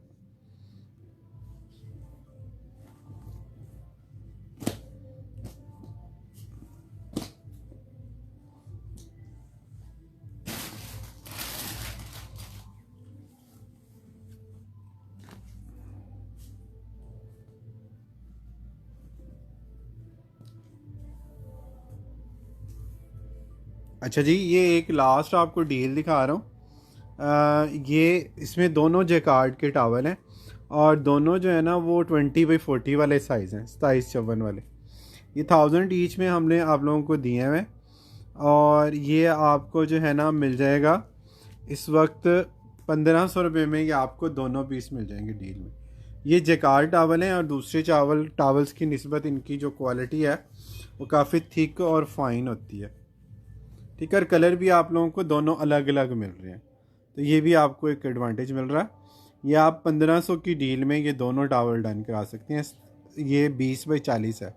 अच्छा जी, ये एक लास्ट आपको डील दिखा रहा हूँ। ये इसमें दोनों जेकार्ड के टावल हैं और दोनों जो है ना वो 20 बाई 40 वाले साइज़ हैं, 27-54 वाले। ये 1000 ईच में हमने आप लोगों को दिए हुए और ये आपको जो है ना मिल जाएगा इस वक्त 1500 रुपये में। ये आपको दोनों पीस मिल जाएंगे डील में। ये जेकार्ड टावल हैं और दूसरे टावल्स की निस्बत इनकी जो क्वालिटी है वो काफ़ी थिक और फाइन होती है। ठीक है, और कलर भी आप लोगों को दोनों अलग अलग मिल रहे हैं, तो ये भी आपको एक एडवांटेज मिल रहा है। ये आप 1500 की डील में ये दोनों टावल डन करा सकते हैं। ये 20 बाई 40 है।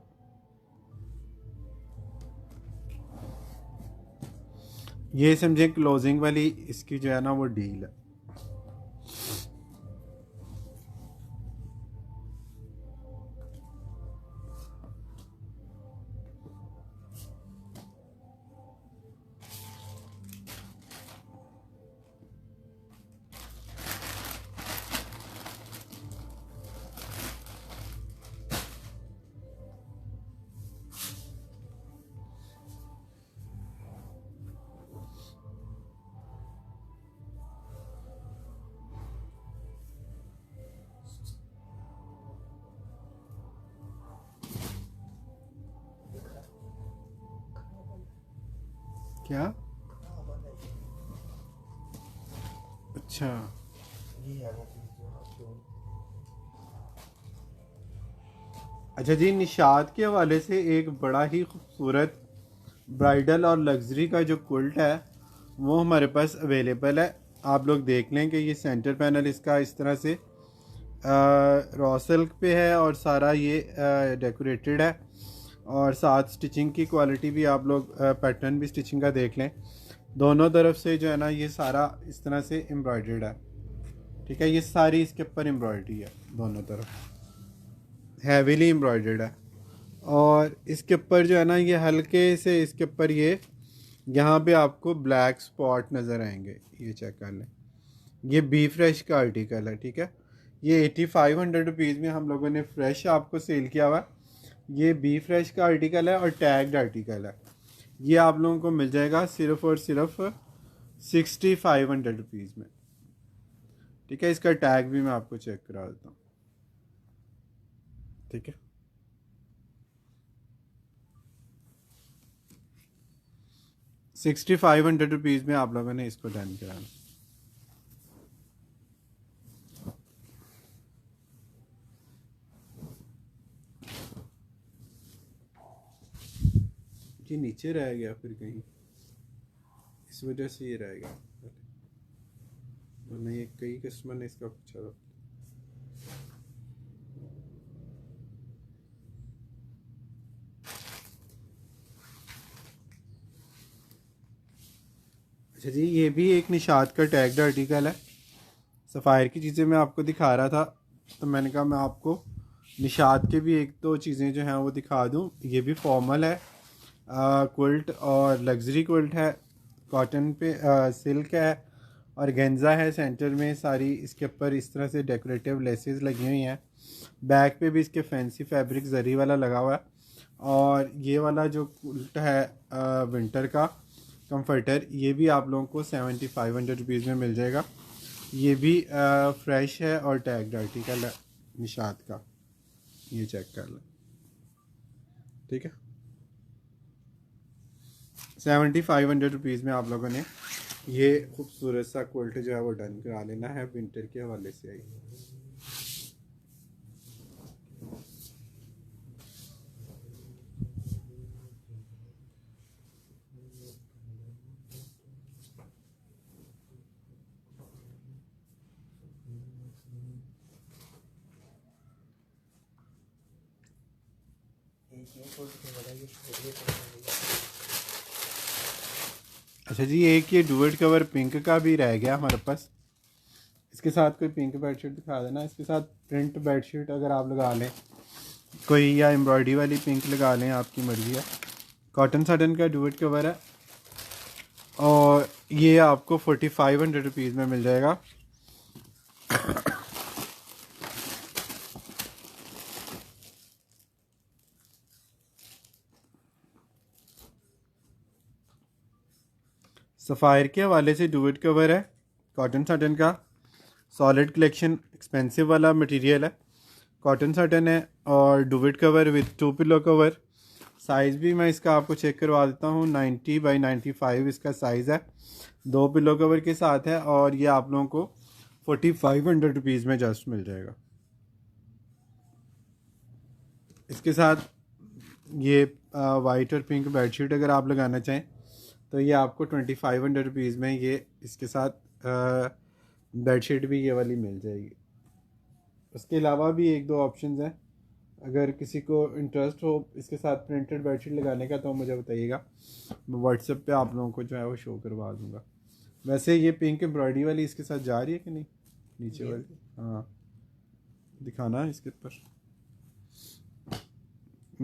ये समझें क्लोजिंग वाली इसकी जो है ना वो डील है। क्या? अच्छा, अच्छा जी, निशात के हवाले से एक बड़ा ही खूबसूरत ब्राइडल और लग्जरी का जो कुल्ट है वो हमारे पास अवेलेबल है। आप लोग देख लें कि ये सेंटर पैनल इसका इस तरह से रॉ सिल्क पे है और सारा ये डेकोरेटेड है, और साथ स्टिचिंग की क्वालिटी भी आप लोग पैटर्न भी स्टिचिंग का देख लें। दोनों तरफ से जो है ना ये सारा इस तरह से एम्ब्रॉयडर्ड है। ठीक है, ये सारी इसके ऊपर एम्ब्रॉयडरी है, दोनों तरफ हैवीली एम्ब्रॉयडर्ड है। और इसके ऊपर जो है ना ये हल्के से इसके ऊपर ये यहाँ पे आपको ब्लैक स्पॉट नज़र आएंगे, ये चेक कर लें। ये बी फ्रेश का आर्टिकल है, ठीक है। ये 8500 रुपीज़ में हम लोगों ने फ्रेश आपको सेल किया हुआ है। ये बी फ्रेश का आर्टिकल है और टैग्ड आर्टिकल है। ये आप लोगों को मिल जाएगा सिर्फ और सिर्फ 6500 रुपीज़ में, ठीक है। इसका टैग भी मैं आपको चेक करा देता हूँ, ठीक है। 6500 रुपीज़ में आप लोगों ने इसको डन कराना। ये नीचे रह गया फिर कहीं, इस वजह से ये रह गया, वरना ये कई कस्टमर ने इसका पूछा था। अच्छा जी, ये भी एक निशात का टैग्ड आर्टिकल है। सफ़ायर की चीज़ें मैं आपको दिखा रहा था, तो मैंने कहा मैं आपको निशात के भी एक दो चीज़ें जो हैं वो दिखा दूं। ये भी फॉर्मल है, क्विल्ट और लग्जरी क्विल्ट है, कॉटन पे सिल्क है और गेंजा है सेंटर में। सारी इसके ऊपर इस तरह से डेकोरेटिव लेसेस लगी हुई हैं। बैक पे भी इसके फैंसी फैब्रिक जरी वाला लगा हुआ है। और ये वाला जो क्विल्ट है विंटर का कंफर्टर, ये भी आप लोगों को 7500 रुपीज़ में मिल जाएगा। ये भी फ्रेश है और टैग्ड आर्टिकल है निशात का, ये चेक कर लें, ठीक है। 7500 रुपीज़ में आप लोगों ने ये खूबसूरत सा क्विल्ट जो है वो डन करा लेना है विंटर के हवाले से आई। अच्छा जी, एक ये डुवेट कवर पिंक का भी रह गया हमारे पास। इसके साथ कोई पिंक बेडशीट दिखा देना। इसके साथ प्रिंट बेडशीट अगर आप लगा लें कोई, या एम्ब्रॉयडरी वाली पिंक लगा लें, आपकी मर्ज़ी है। कॉटन साटन का डुवेट कवर है और ये आपको 4500 रुपीज़ में मिल जाएगा। सफ़ायर के हवाले से डुवेट कवर है कॉटन साटन का, सॉलिड कलेक्शन एक्सपेंसिव वाला मटेरियल है, कॉटन साटन है और duvet cover with 2 pillow cover. Size भी मैं इसका आपको चेक करवा देता हूँ, 90 बाई 95 इसका साइज़ है, 2 पिलो कवर के साथ है। और ये आप लोगों को 4500 रुपीज़ में जस्ट मिल जाएगा। इसके साथ ये वाइट और पिंक बेडशीट अगर आप लगाना चाहें तो ये आपको 2500 रुपीज़ में ये इसके साथ बेडशीट भी ये वाली मिल जाएगी। उसके अलावा भी एक दो ऑप्शंस हैं, अगर किसी को इंटरेस्ट हो इसके साथ प्रिंटेड बेडशीट लगाने का तो मुझे बताइएगा, मैं व्हाट्सएप पे आप लोगों को जो है वो शो करवा दूँगा। वैसे ये पिंक एम्ब्रॉयडरी वाली इसके साथ जा रही है कि नहीं, नीचे वाली? हाँ, दिखाना इसके ऊपर।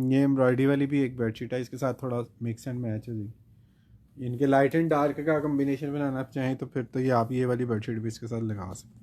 ये एम्ब्रॉयडरी वाली भी एक बेडशीट है, इसके साथ थोड़ा मिक्स एंड मैच हो जाएगी। इनके लाइट एंड डार्क का कम्बिनेशन बनाना चाहें तो फिर तो ये आप ये वाली बेडशीट भी इसके साथ लगा सकते हैं।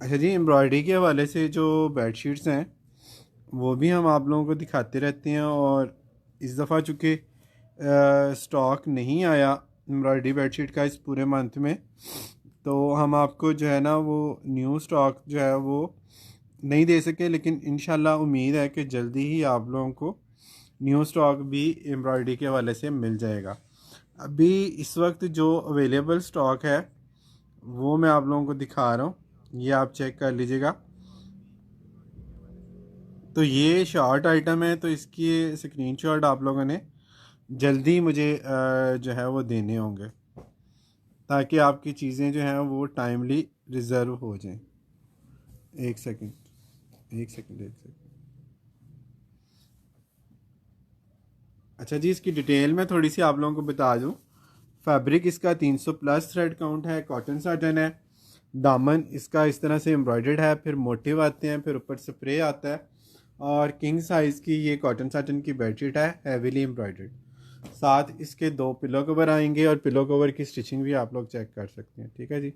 अच्छा जी, एम्ब्रॉयडरी के हवाले से जो बेडशीट्स हैं वो भी हम आप लोगों को दिखाते रहते हैं, और इस दफ़ा चूँकि स्टॉक नहीं आया एम्ब्रॉयडरी बेडशीट का इस पूरे मंथ में, तो हम आपको जो है ना वो न्यू स्टॉक जो है वो नहीं दे सके, लेकिन इंशाल्लाह उम्मीद है कि जल्दी ही आप लोगों को न्यू स्टॉक भी एम्ब्रॉयडरी के हवाले से मिल जाएगा। अभी इस वक्त जो अवेलेबल स्टॉक है वो मैं आप लोगों को दिखा रहा हूँ, ये आप चेक कर लीजिएगा। तो ये शॉर्ट आइटम है, तो इसकी स्क्रीनशॉट आप लोगों ने जल्दी मुझे जो है वो देने होंगे, ताकि आपकी चीज़ें जो हैं वो टाइमली रिज़र्व हो जाएं। एक सेकंड, एक सेकंड, एक सेकंड। अच्छा जी, इसकी डिटेल में थोड़ी सी आप लोगों को बता दूं। फैब्रिक इसका 300 प्लस थ्रेड काउंट है, कॉटन साटन है। दामन इसका इस तरह से एम्ब्रॉयडर्ड है, फिर मोटिव आते हैं, फिर ऊपर स्प्रे आता है, और किंग साइज़ की ये कॉटन साटन की बेडशीट है, हैवीली एम्ब्रॉयडर्ड। साथ इसके 2 पिलो कवर आएंगे, और पिलो कवर की स्टिचिंग भी आप लोग चेक कर सकते हैं। ठीक है जी,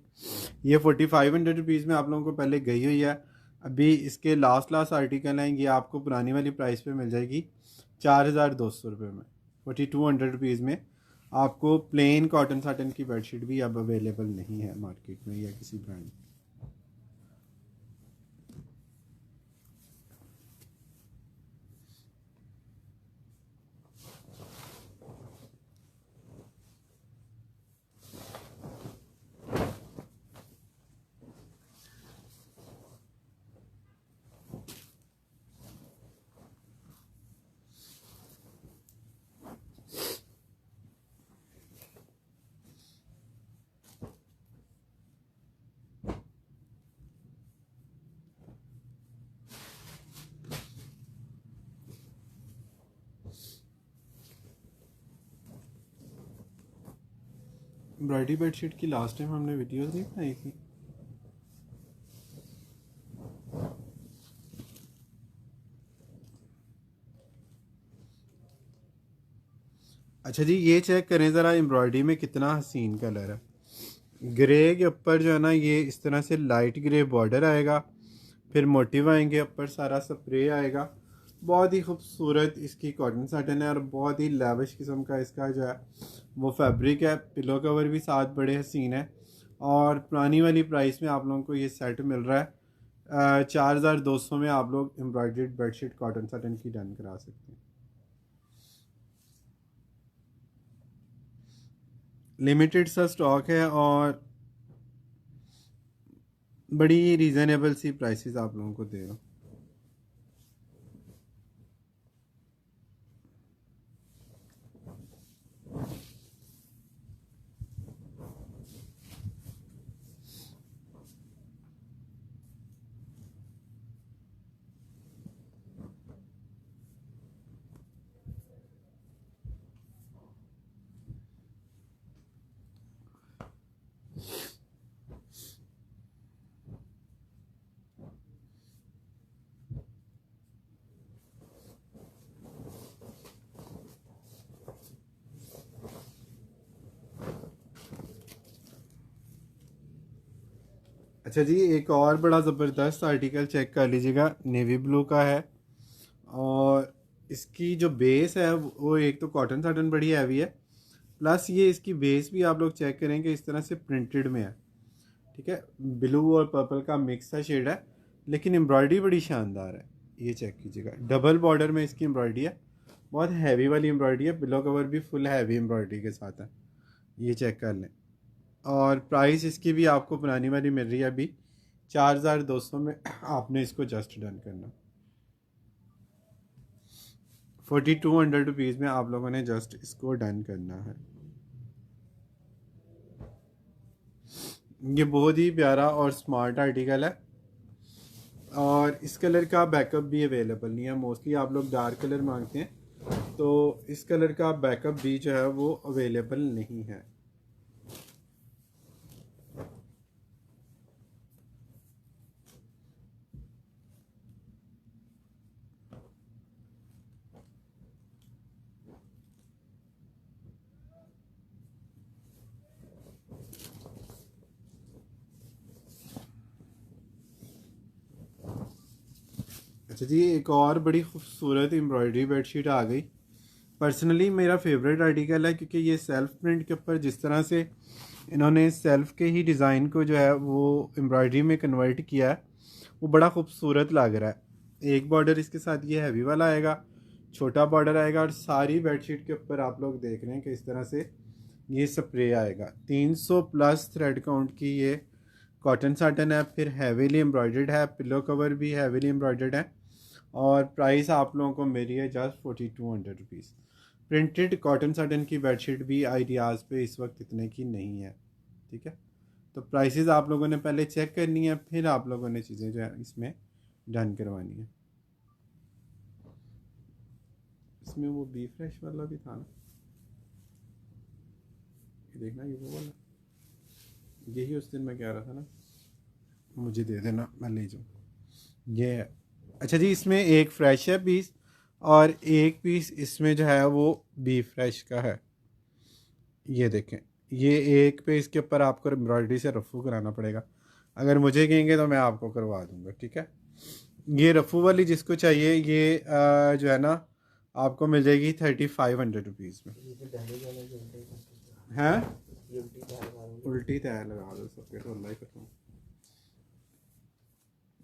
ये 4500 रुपीज़ में आप लोगों को पहले गई हुई है। अभी इसके लास्ट आर्टिकल हैं, ये आपको पुरानी वाली प्राइस पे मिल जाएगी 4200 रुपये में। 4200 रुपीज़ में आपको प्लेन कॉटन साटन की बेडशीट भी अब अवेलेबल नहीं है मार्केट में या किसी ब्रांड। एम्ब्रॉयडरी बेडशीट की लास्ट टाइम हमने वीडियोस नहीं बनाई थी। अच्छा जी, ये चेक करें ज़रा एम्ब्रॉयडरी में कितना हसीन कलर है। ग्रे के ऊपर जो है ना ये इस तरह से लाइट ग्रे बॉर्डर आएगा, फिर मोटिव आएंगे, ऊपर सारा स्प्रे आएगा। बहुत ही खूबसूरत इसकी कॉटन साटन है, और बहुत ही लेविश किस्म का इसका जो है वो फैब्रिक है। पिलो कवर भी साथ बड़े हसीन है, और पुरानी वाली प्राइस में आप लोगों को ये सेट मिल रहा है 4200 में। आप लोग एम्ब्रॉयडर्ड बेडशीट कॉटन साटन की डन करा सकते हैं। लिमिटेड सा स्टॉक है, और बड़ी रीज़नेबल सी प्राइसेस आप लोगों को दे रहा हूँ। अच्छा जी, एक और बड़ा ज़बरदस्त आर्टिकल चेक कर लीजिएगा, नेवी ब्लू का है। और इसकी जो बेस है वो एक तो कॉटन साटन बड़ी हैवी है, प्लस ये इसकी बेस भी आप लोग चेक करेंगे इस तरह से प्रिंटेड में है। ठीक है, ब्लू और पर्पल का मिक्स सा शेड है, लेकिन एम्ब्रॉयडरी बड़ी शानदार है। ये चेक कीजिएगा, डबल बॉर्डर में इसकी एम्ब्रॉयडरी है, बहुत हैवी वाली एम्ब्रॉयडरी है। पिलो कवर भी फुल हैवी एम्ब्रॉयडरी के साथ है, ये चेक कर लें। और प्राइस इसकी भी आपको पुरानी वाली मिल रही है अभी 4200 में। आपने इसको जस्ट डन करना, 4200 रुपीज़ में आप लोगों ने जस्ट इसको डन करना है। ये बहुत ही प्यारा और स्मार्ट आर्टिकल है, और इस कलर का बैकअप भी अवेलेबल नहीं है। मोस्टली आप लोग डार्क कलर मांगते हैं, तो इस कलर का बैकअप भी जो है वो अवेलेबल नहीं है। अच्छा जी, एक और बड़ी खूबसूरत एम्ब्रॉयडरी बेडशीट आ गई। पर्सनली मेरा फेवरेट आर्टिकल है, क्योंकि ये सेल्फ प्रिंट के ऊपर जिस तरह से इन्होंने सेल्फ के ही डिज़ाइन को जो है वो एम्ब्रॉयडरी में कन्वर्ट किया है, वो बड़ा खूबसूरत लग रहा है। एक बॉर्डर इसके साथ ये हैवी वाला आएगा, छोटा बॉर्डर आएगा, और सारी बेडशीट के ऊपर आप लोग देख रहे हैं कि इस तरह से ये स्प्रे आएगा। 300 प्लस थ्रेड काउंट की ये कॉटन साटन है, फिर हैवीली एम्ब्रॉयडर्ड है, पिलो कवर भी हैवीली एम्ब्रॉयडर्ड है, और प्राइस आप लोगों को मेरी है just 4200 rupees. Printed cotton satin की बेडशीट भी आइडियाज़ पे इस वक्त इतने की नहीं है, ठीक है। तो प्राइसेस आप लोगों ने पहले चेक करनी है, फिर आप लोगों ने चीज़ें जो है इसमें डन करवानी है। इसमें वो बी फ्रेश वाला भी था ना, ये देखना, ये वो वाला, यही उस दिन मैं कह रहा था ना, मुझे दे देना, मैं ले जाऊँ ये है। अच्छा जी, इसमें एक फ्रेश है पीस, और एक पीस इसमें जो है वो बी फ्रेश का है। ये देखें, ये एक पे इसके ऊपर आपको एम्ब्रॉयडरी से रफू कराना पड़ेगा। अगर मुझे कहेंगे तो मैं आपको करवा दूंगा, ठीक है। ये रफू वाली जिसको चाहिए, ये जो है ना, आपको मिल जाएगी 3500 रुपीज़ में। हैं, उल्टी तय लगा दो सबके, तो अल्लाह ही करता।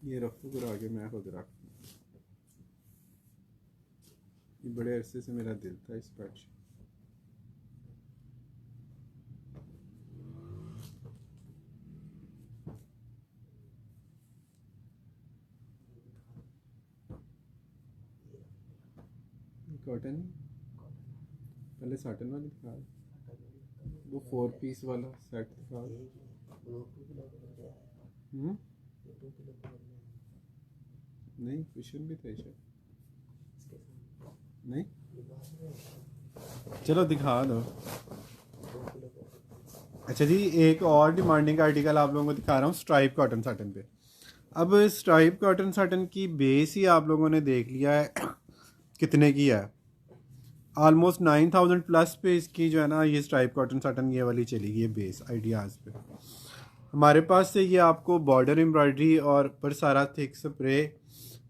ये रफू करा के मैं खुद रख, ये बड़े अरसे से मेरा दिल था इस पर। कॉटन, पहले साटन वाली दिखा, वो 4 पीस वाला सेट दिखा। नहीं, कुशन भी थे शायद, नहीं, चलो दिखा दो। अच्छा जी, एक और डिमांडिंग आर्टिकल आप लोगों को दिखा रहा हूँ, स्ट्राइप कॉटन साटन पे। अब स्ट्राइप कॉटन साटन की बेस ही आप लोगों ने देख लिया है कितने की है। ऑलमोस्ट 9000 प्लस पे इसकी जो है ना, ये स्ट्राइप कॉटन साटन ये वाली चली गई है बेस आइडियाज़ पे। हमारे पास से ये आपको बॉर्डर एम्ब्रॉयडरी और पर सारा थिक स्प्रे,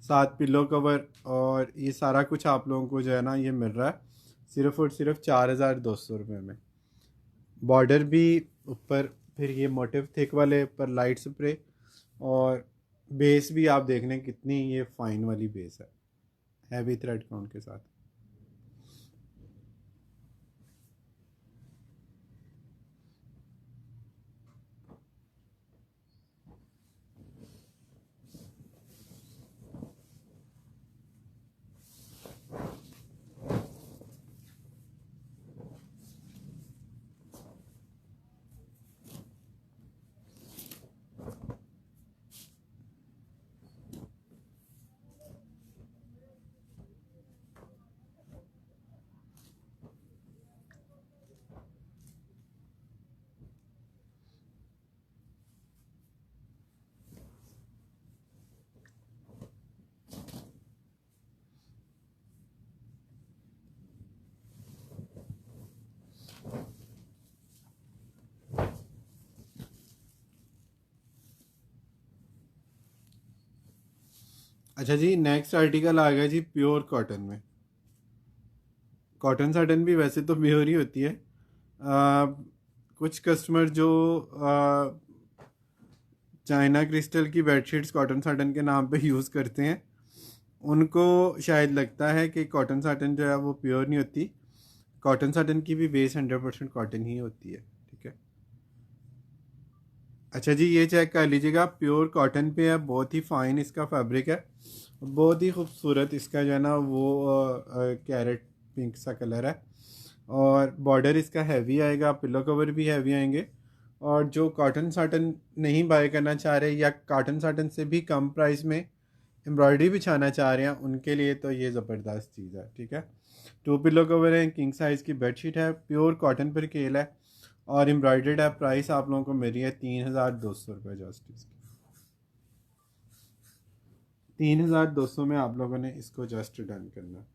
साथ पिलो कवर, और ये सारा कुछ आप लोगों को जो है ना ये मिल रहा है सिर्फ़ और सिर्फ 4200 रुपये में। बॉर्डर भी ऊपर, फिर ये मोटिव थिक वाले पर लाइट स्प्रे, और बेस भी आप देख लें कितनी ये फाइन वाली बेस है, हैवी थ्रेड काउंट के साथ। अच्छा जी, नेक्स्ट आर्टिकल आ गया जी प्योर कॉटन में। कॉटन साटन भी वैसे तो प्योर ही होती है। कुछ कस्टमर जो चाइना क्रिस्टल की बेडशीट्स कॉटन साटन के नाम पे यूज़ करते हैं, उनको शायद लगता है कि कॉटन साटन जो है वो प्योर नहीं होती। कॉटन साटन की भी बेस 100% कॉटन ही होती है, ठीक है। अच्छा जी, ये चेक कर लीजिएगा, प्योर कॉटन पे है, बहुत ही फाइन इसका फैब्रिक है, बहुत ही खूबसूरत इसका जो है ना वो कैरेट पिंक सा कलर है, और बॉर्डर इसका हैवी आएगा, पिलो कवर भी हैवी आएंगे। और जो कॉटन साटन नहीं बाय करना चाह रहे, या कॉटन साटन से भी कम प्राइस में एम्ब्रॉयडरी बिछाना चाह रहे हैं, उनके लिए तो ये ज़बरदस्त चीज़ है, ठीक है। 2 पिलो कवर है, किंग साइज़ की बेडशीट है, प्योर कॉटन पर केल है, और एम्ब्रॉयडर्ड है। प्राइस आप लोगों को मेरी है 3200 रुपये जस्ट इसकी। 3200 में आप लोगों ने इसको जस्ट डन करना।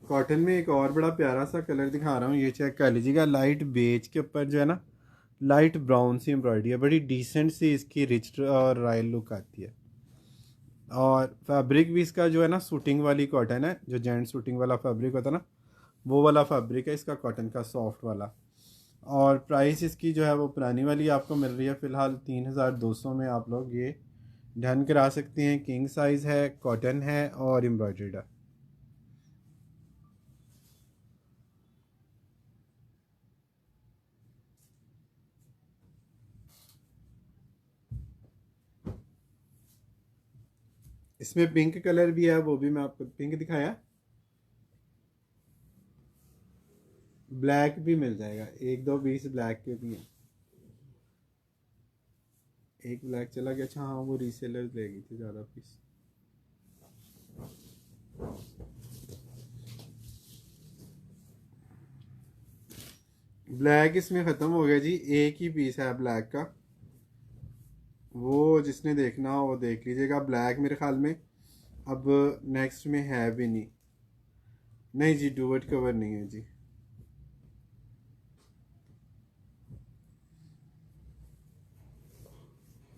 कॉटन में एक और बड़ा प्यारा सा कलर दिखा रहा हूँ, ये चेक कर लीजिएगा। लाइट बेज के ऊपर जो है ना लाइट ब्राउन सी एम्ब्रॉयडरी है, बड़ी डिसेंट सी इसकी रिच और रॉयल लुक आती है। और फैब्रिक भी इसका जो है ना सूटिंग वाली कॉटन है, जो जेंट सूटिंग वाला फैब्रिक होता है ना, वो वाला फैब्रिक है इसका कॉटन का सॉफ्ट वाला। और प्राइस इसकी जो है वो पुरानी वाली आपको मिल रही है फ़िलहाल 3200 में। आप लोग ये डन करा सकते हैं। किंग साइज़ है, कॉटन है और एम्ब्रॉयडर्ड है। इसमें पिंक कलर भी है, वो भी मैं आपको पिंक दिखाया। ब्लैक भी मिल जाएगा, एक दो पीस ब्लैक के भी हैं। एक ब्लैक चला गया, अच्छा हाँ वो रीसेलर ले गई थी ज़्यादा पीस। ब्लैक इसमें ख़त्म हो गया जी, एक ही पीस है ब्लैक का। वो जिसने देखना हो वो देख लीजिएगा। ब्लैक मेरे ख्याल में अब नेक्स्ट में है भी नहीं। नहीं जी, डुवर्ट कवर नहीं है जी।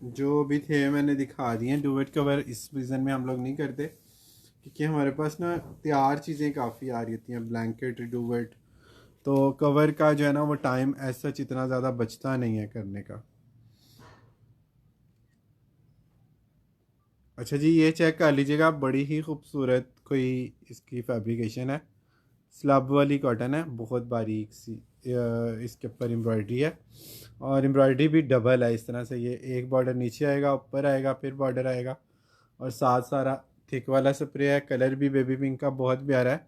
जो भी थे मैंने दिखा दिए। डुवर्ट कवर इस सीज़न में हम लोग नहीं करते, क्योंकि हमारे पास ना तैयार चीज़ें काफ़ी आ रही होती हैं, ब्लैंकेट डुवर्ट। तो कवर का जो है ना वो टाइम ऐसा इतना ज़्यादा बचता नहीं है करने का। अच्छा जी, ये चेक कर लीजिएगा, बड़ी ही खूबसूरत कोई इसकी फैब्रिकेशन है। स्लब वाली कॉटन है, बहुत बारीक सी इसके ऊपर एम्ब्रॉयडरी है। और एम्ब्रॉयडरी भी डबल है इस तरह से, ये एक बॉर्डर नीचे आएगा, ऊपर आएगा, फिर बॉर्डर आएगा। और साथ सारा थिक वाला स्प्रे है। कलर भी बेबी पिंक का बहुत प्यारा है।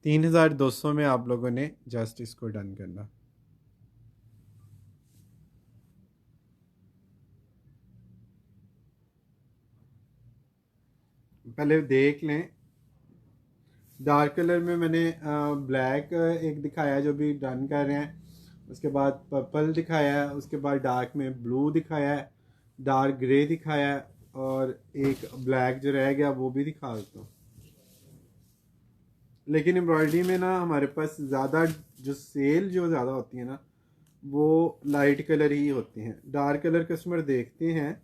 3200 में आप लोगों ने जस्ट इसको डन करना। पहले देख लें। डार्क कलर में मैंने ब्लैक एक दिखाया जो भी डन कर रहे हैं, उसके बाद पर्पल दिखाया है, उसके बाद डार्क में ब्लू दिखाया है, डार्क ग्रे दिखाया है, और एक ब्लैक जो रह गया वो भी दिखा देता हूँ। लेकिन एम्ब्रॉयडरी में ना हमारे पास ज़्यादा जो सेल जो ज़्यादा होती है ना वो लाइट कलर ही होते हैं। डार्क कलर कस्टमर देखते हैं,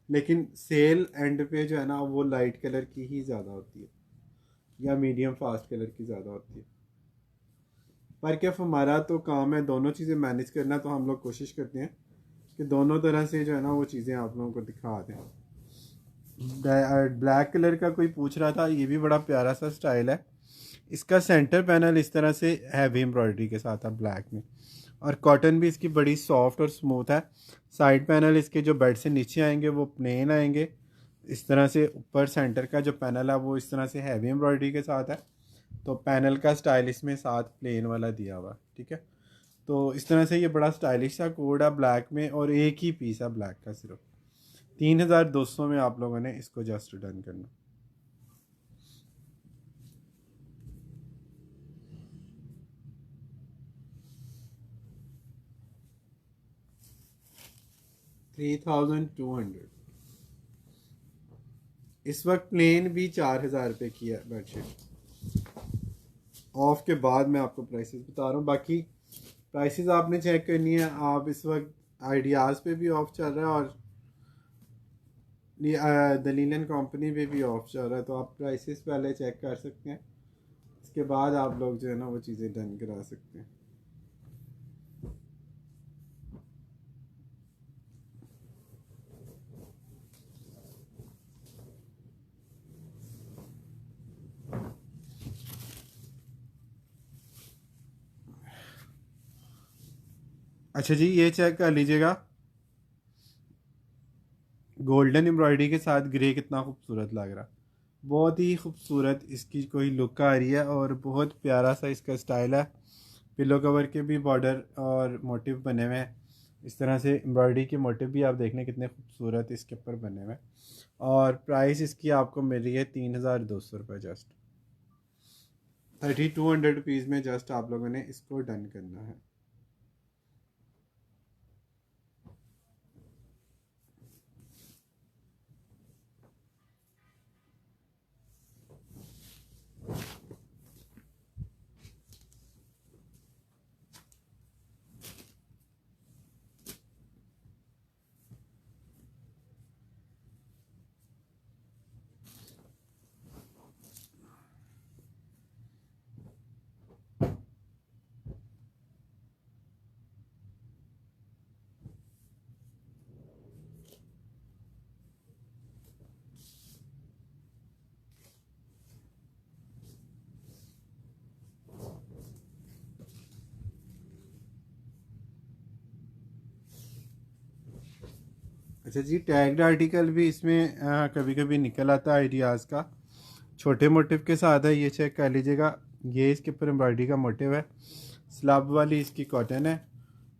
लेकिन सेल एंड पे जो है ना वो लाइट कलर की ही ज़्यादा होती है, या मीडियम फास्ट कलर की ज़्यादा होती है। पर क्या हमारा तो काम है दोनों चीज़ें मैनेज करना, तो हम लोग कोशिश करते हैं कि दोनों तरह से जो है ना वो चीज़ें आप लोगों को दिखा दें। ब्लैक कलर का कोई पूछ रहा था, ये भी बड़ा प्यारा सा स्टाइल है। इसका सेंटर पैनल इस तरह से हैवी एम्ब्रॉयडरी के साथ है ब्लैक में, और कॉटन भी इसकी बड़ी सॉफ्ट और स्मूथ है। साइड पैनल इसके जो बेड से नीचे आएंगे वो प्लेन आएंगे इस तरह से। ऊपर सेंटर का जो पैनल है वो इस तरह से हैवी एम्ब्रॉयडरी के साथ है। तो पैनल का स्टाइल इसमें साथ प्लेन वाला दिया हुआ, ठीक है। तो इस तरह से ये बड़ा स्टाइलिश सा कोड है ब्लैक में, और एक ही पीस है ब्लैक का सिर्फ। 3200 में आप लोगों ने इसको जस्ट डन करना। 3200। इस वक्त प्लेन भी 4000 रुपये की है बेडशीट। ऑफ के बाद मैं आपको प्राइसेस बता रहा हूँ, बाकी प्राइसेस आपने चेक करनी है। आप इस वक्त आइडियाज़ पे भी ऑफ चल रहा है, और दलीलन कंपनी पे भी ऑफ चल रहा है, तो आप प्राइसेस पहले चेक कर सकते हैं। इसके बाद आप लोग जो है ना वो चीज़ें डन करा सकते हैं। अच्छा जी, ये चेक कर लीजिएगा, गोल्डन एम्ब्रॉयडरी के साथ ग्रे कितना खूबसूरत लग रहा। बहुत ही खूबसूरत इसकी कोई लुक आ रही है, और बहुत प्यारा सा इसका स्टाइल है। पिलो कवर के भी बॉर्डर और मोटिव बने हुए हैं इस तरह से। एम्ब्रॉयडरी के मोटिव भी आप देखने कितने खूबसूरत इसके ऊपर बने हुए हैं। और प्राइस इसकी आपको मिल रही है 3200 रुपये जस्ट। 3200 रुपीज़ में जस्ट आप लोगों ने इसको डन करना है। अच्छा जी, टैग्ड आर्टिकल भी इसमें कभी कभी निकल आता है आइडियाज़ का, छोटे मोटिव के साथ है। ये चेक कर लीजिएगा, ये इसके ऊपर एम्ब्रॉयडरी का मोटिव है, स्लब वाली इसकी कॉटन है,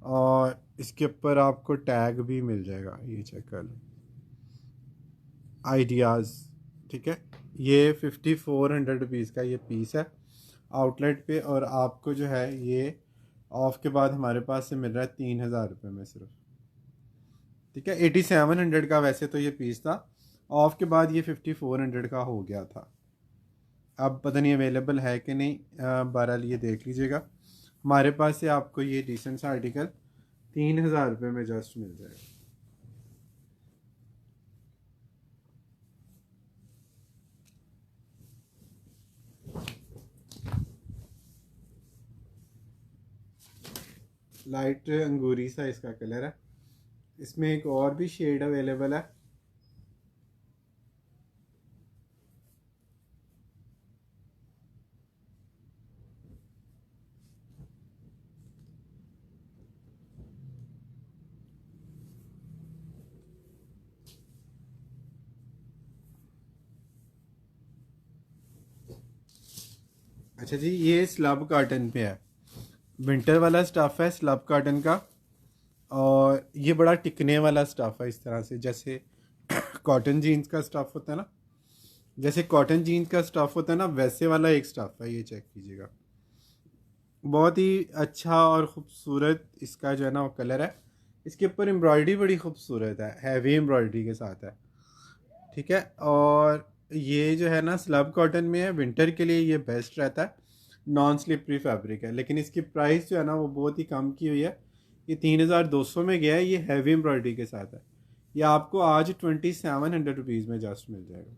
और इसके ऊपर आपको टैग भी मिल जाएगा। ये चेक कर लो, आइडियाज़, ठीक है। ये 5400 रुपीज़ का ये पीस है आउटलेट पे, और आपको जो है ये ऑफ के बाद हमारे पास से मिल रहा है 3000 रुपये में सिर्फ, ठीक है। 8700 का वैसे तो ये पीस था, ऑफ के बाद ये 5400 का हो गया था। अब पता नहीं अवेलेबल है कि नहीं, बहरहाल ये देख लीजिएगा। हमारे पास से आपको ये डिसेंट सा आर्टिकल 3000 रुपये में जस्ट मिल जाएगा। लाइट अंगूरी सा इसका कलर है, इसमें एक और भी शेड अवेलेबल है। अच्छा जी, ये स्लब कॉटन पे है, विंटर वाला स्टफ़ है स्लब कॉटन का, और ये बड़ा टिकने वाला स्टफ़ है, इस तरह से जैसे कॉटन जीन्स का स्टफ़ होता है ना, जैसे कॉटन जीन्स का स्टफ़ होता है ना, वैसे वाला एक स्टफ़ है। ये चेक कीजिएगा, बहुत ही अच्छा और ख़ूबसूरत इसका जो है ना वो कलर है। इसके ऊपर एम्ब्रॉयडरी बड़ी खूबसूरत है, हैवी एम्ब्रॉयडरी के साथ है, ठीक है। और ये जो है ना स्लब कॉटन में है, विंटर के लिए ये बेस्ट रहता है, नॉन स्लिपरी फैब्रिक है। लेकिन इसकी प्राइस जो है ना वो बहुत ही कम की हुई है, ये 3200 में गया है। ये हैवी एम्ब्रॉयडरी के साथ है, ये आपको आज 2700 रुपीज़ में जस्ट मिल जाएगा।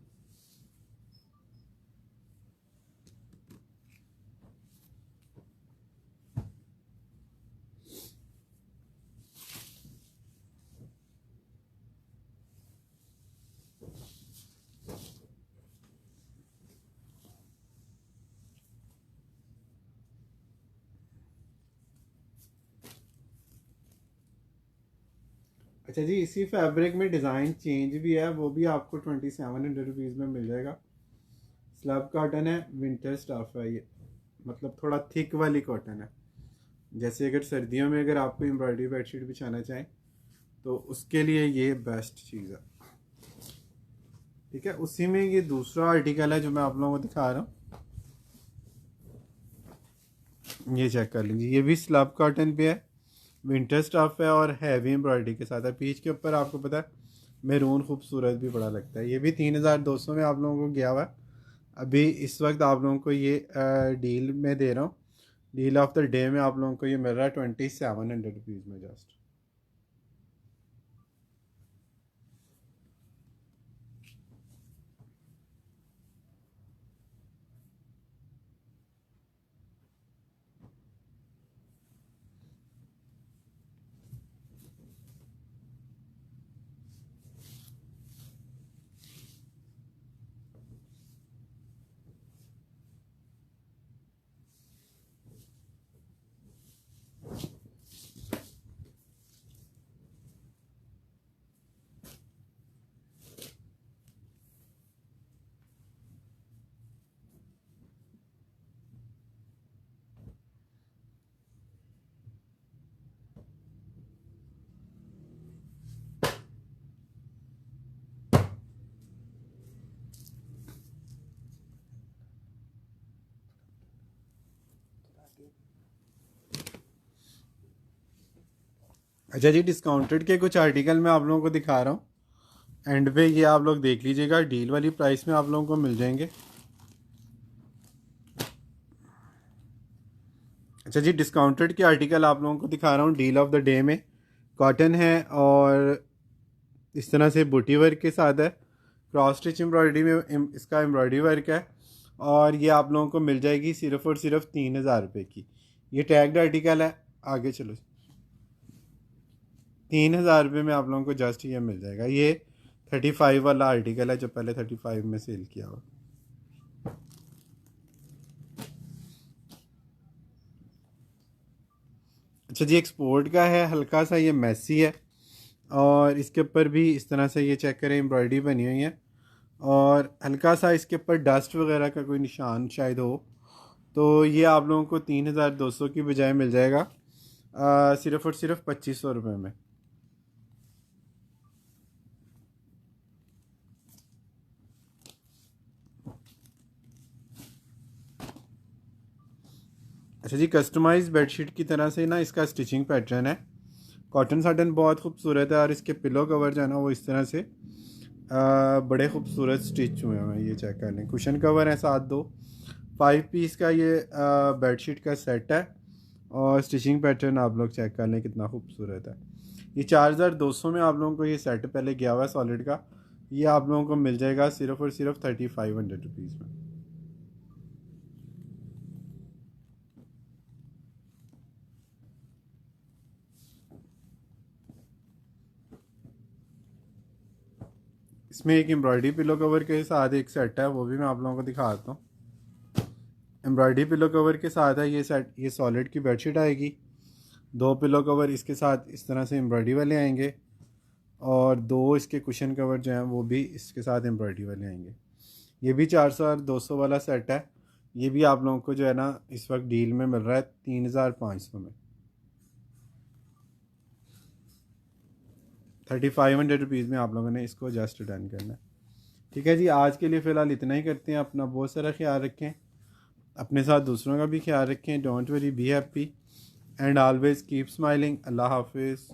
अच्छा जी, इसी फैब्रिक में डिज़ाइन चेंज भी है, वो भी आपको 2700 रुपीज़ में मिल जाएगा। स्लब कॉटन है, विंटर स्टफ है ये, मतलब थोड़ा थिक वाली कॉटन है। जैसे अगर सर्दियों में अगर आपको एम्ब्रॉयडरी बेडशीट बिछाना चाहें तो उसके लिए ये बेस्ट चीज़ है, ठीक है। उसी में ये दूसरा आर्टिकल है जो मैं आप लोगों को दिखा रहा हूँ, ये चेक कर लीजिए। ये भी स्लब कॉटन पे है, विंटर स्टफ है, और हैवी एम्ब्रॉयडरी के साथ है। पीच के ऊपर आपको पता है मैरून खूबसूरत भी बड़ा लगता है। ये भी 3200 में आप लोगों को गया हुआ है। अभी इस वक्त आप लोगों को ये डील में दे रहा हूँ, डील ऑफ द डे में आप लोगों को ये मिल रहा है 2700 रुपीज़ में जस्ट। अच्छा जी, डिस्काउंटेड के कुछ आर्टिकल मैं आप लोगों को दिखा रहा हूँ, एंड पे ये आप लोग देख लीजिएगा, डील वाली प्राइस में आप लोगों को मिल जाएंगे। अच्छा जी, डिस्काउंटेड के आर्टिकल आप लोगों को दिखा रहा हूँ डील ऑफ द डे में। कॉटन है और इस तरह से बूटी वर्क के साथ है, क्रॉस स्टिच एम्ब्रॉयडरी में इसका एम्ब्रॉयडरी वर्क है, और ये आप लोगों को मिल जाएगी सिर्फ और सिर्फ 3000 रुपये की। ये टैग्ड आर्टिकल है, आगे चलो। 3000 रुपये में आप लोगों को जस्ट ये मिल जाएगा। ये 35 वाला आर्टिकल है जो पहले 35 में सेल किया हुआ। अच्छा जी, एक्सपोर्ट का है, हल्का सा ये मैसी है, और इसके ऊपर भी इस तरह से ये चेक करें एम्ब्रॉयडरी बनी हुई है, और हल्का सा इसके ऊपर डस्ट वगैरह का कोई निशान शायद हो। तो ये आप लोगों को 3200 की बजाय मिल जाएगा सिर्फ़ और सिर्फ 2500 रुपये में। अच्छा जी, कस्टमाइज बेडशीट की तरह से ना इसका स्टिचिंग पैटर्न है। कॉटन साटन बहुत खूबसूरत है, और इसके पिलो कवर जो है ना वो इस तरह से बड़े खूबसूरत स्टिच हुए हैं। ये चेक कर लें, कुशन कवर है साथ दो। 5 पीस का ये बेडशीट का सेट है, और स्टिचिंग पैटर्न आप लोग चेक कर लें कितना खूबसूरत है। ये 4200 में आप लोगों को ये सेट पहले गया हुआ है सॉलिड का। ये आप लोगों को मिल जाएगा सिर्फ़ और सिर्फ 3500 रुपीज़ में। इसमें एक एम्ब्रॉयडरी पिलो कवर के साथ एक सेट है, वो भी मैं आप लोगों को दिखाता हूँ। एम्ब्रॉयडरी पिलो कवर के साथ है ये सेट। ये सॉलिड की बेडशीट आएगी, 2 पिलो कवर इसके साथ इस तरह से एम्ब्रॉयडरी वाले आएंगे, और 2 इसके कुशन कवर जो हैं वो भी इसके साथ एम्ब्रॉयडरी वाले आएंगे। ये भी 4200 वाला सेट है। ये भी आप लोगों को जो है ना इस वक्त डील में मिल रहा है 3500 में। 3500 रुपीज़ में आप लोगों ने इसको जस्ट डन करना है। ठीक है जी, आज के लिए फ़िलहाल इतना ही करते हैं। अपना बहुत सारा ख्याल रखें, अपने साथ दूसरों का भी ख्याल रखें। Don't worry, be happy and always keep smiling. अल्लाह हाफिज़।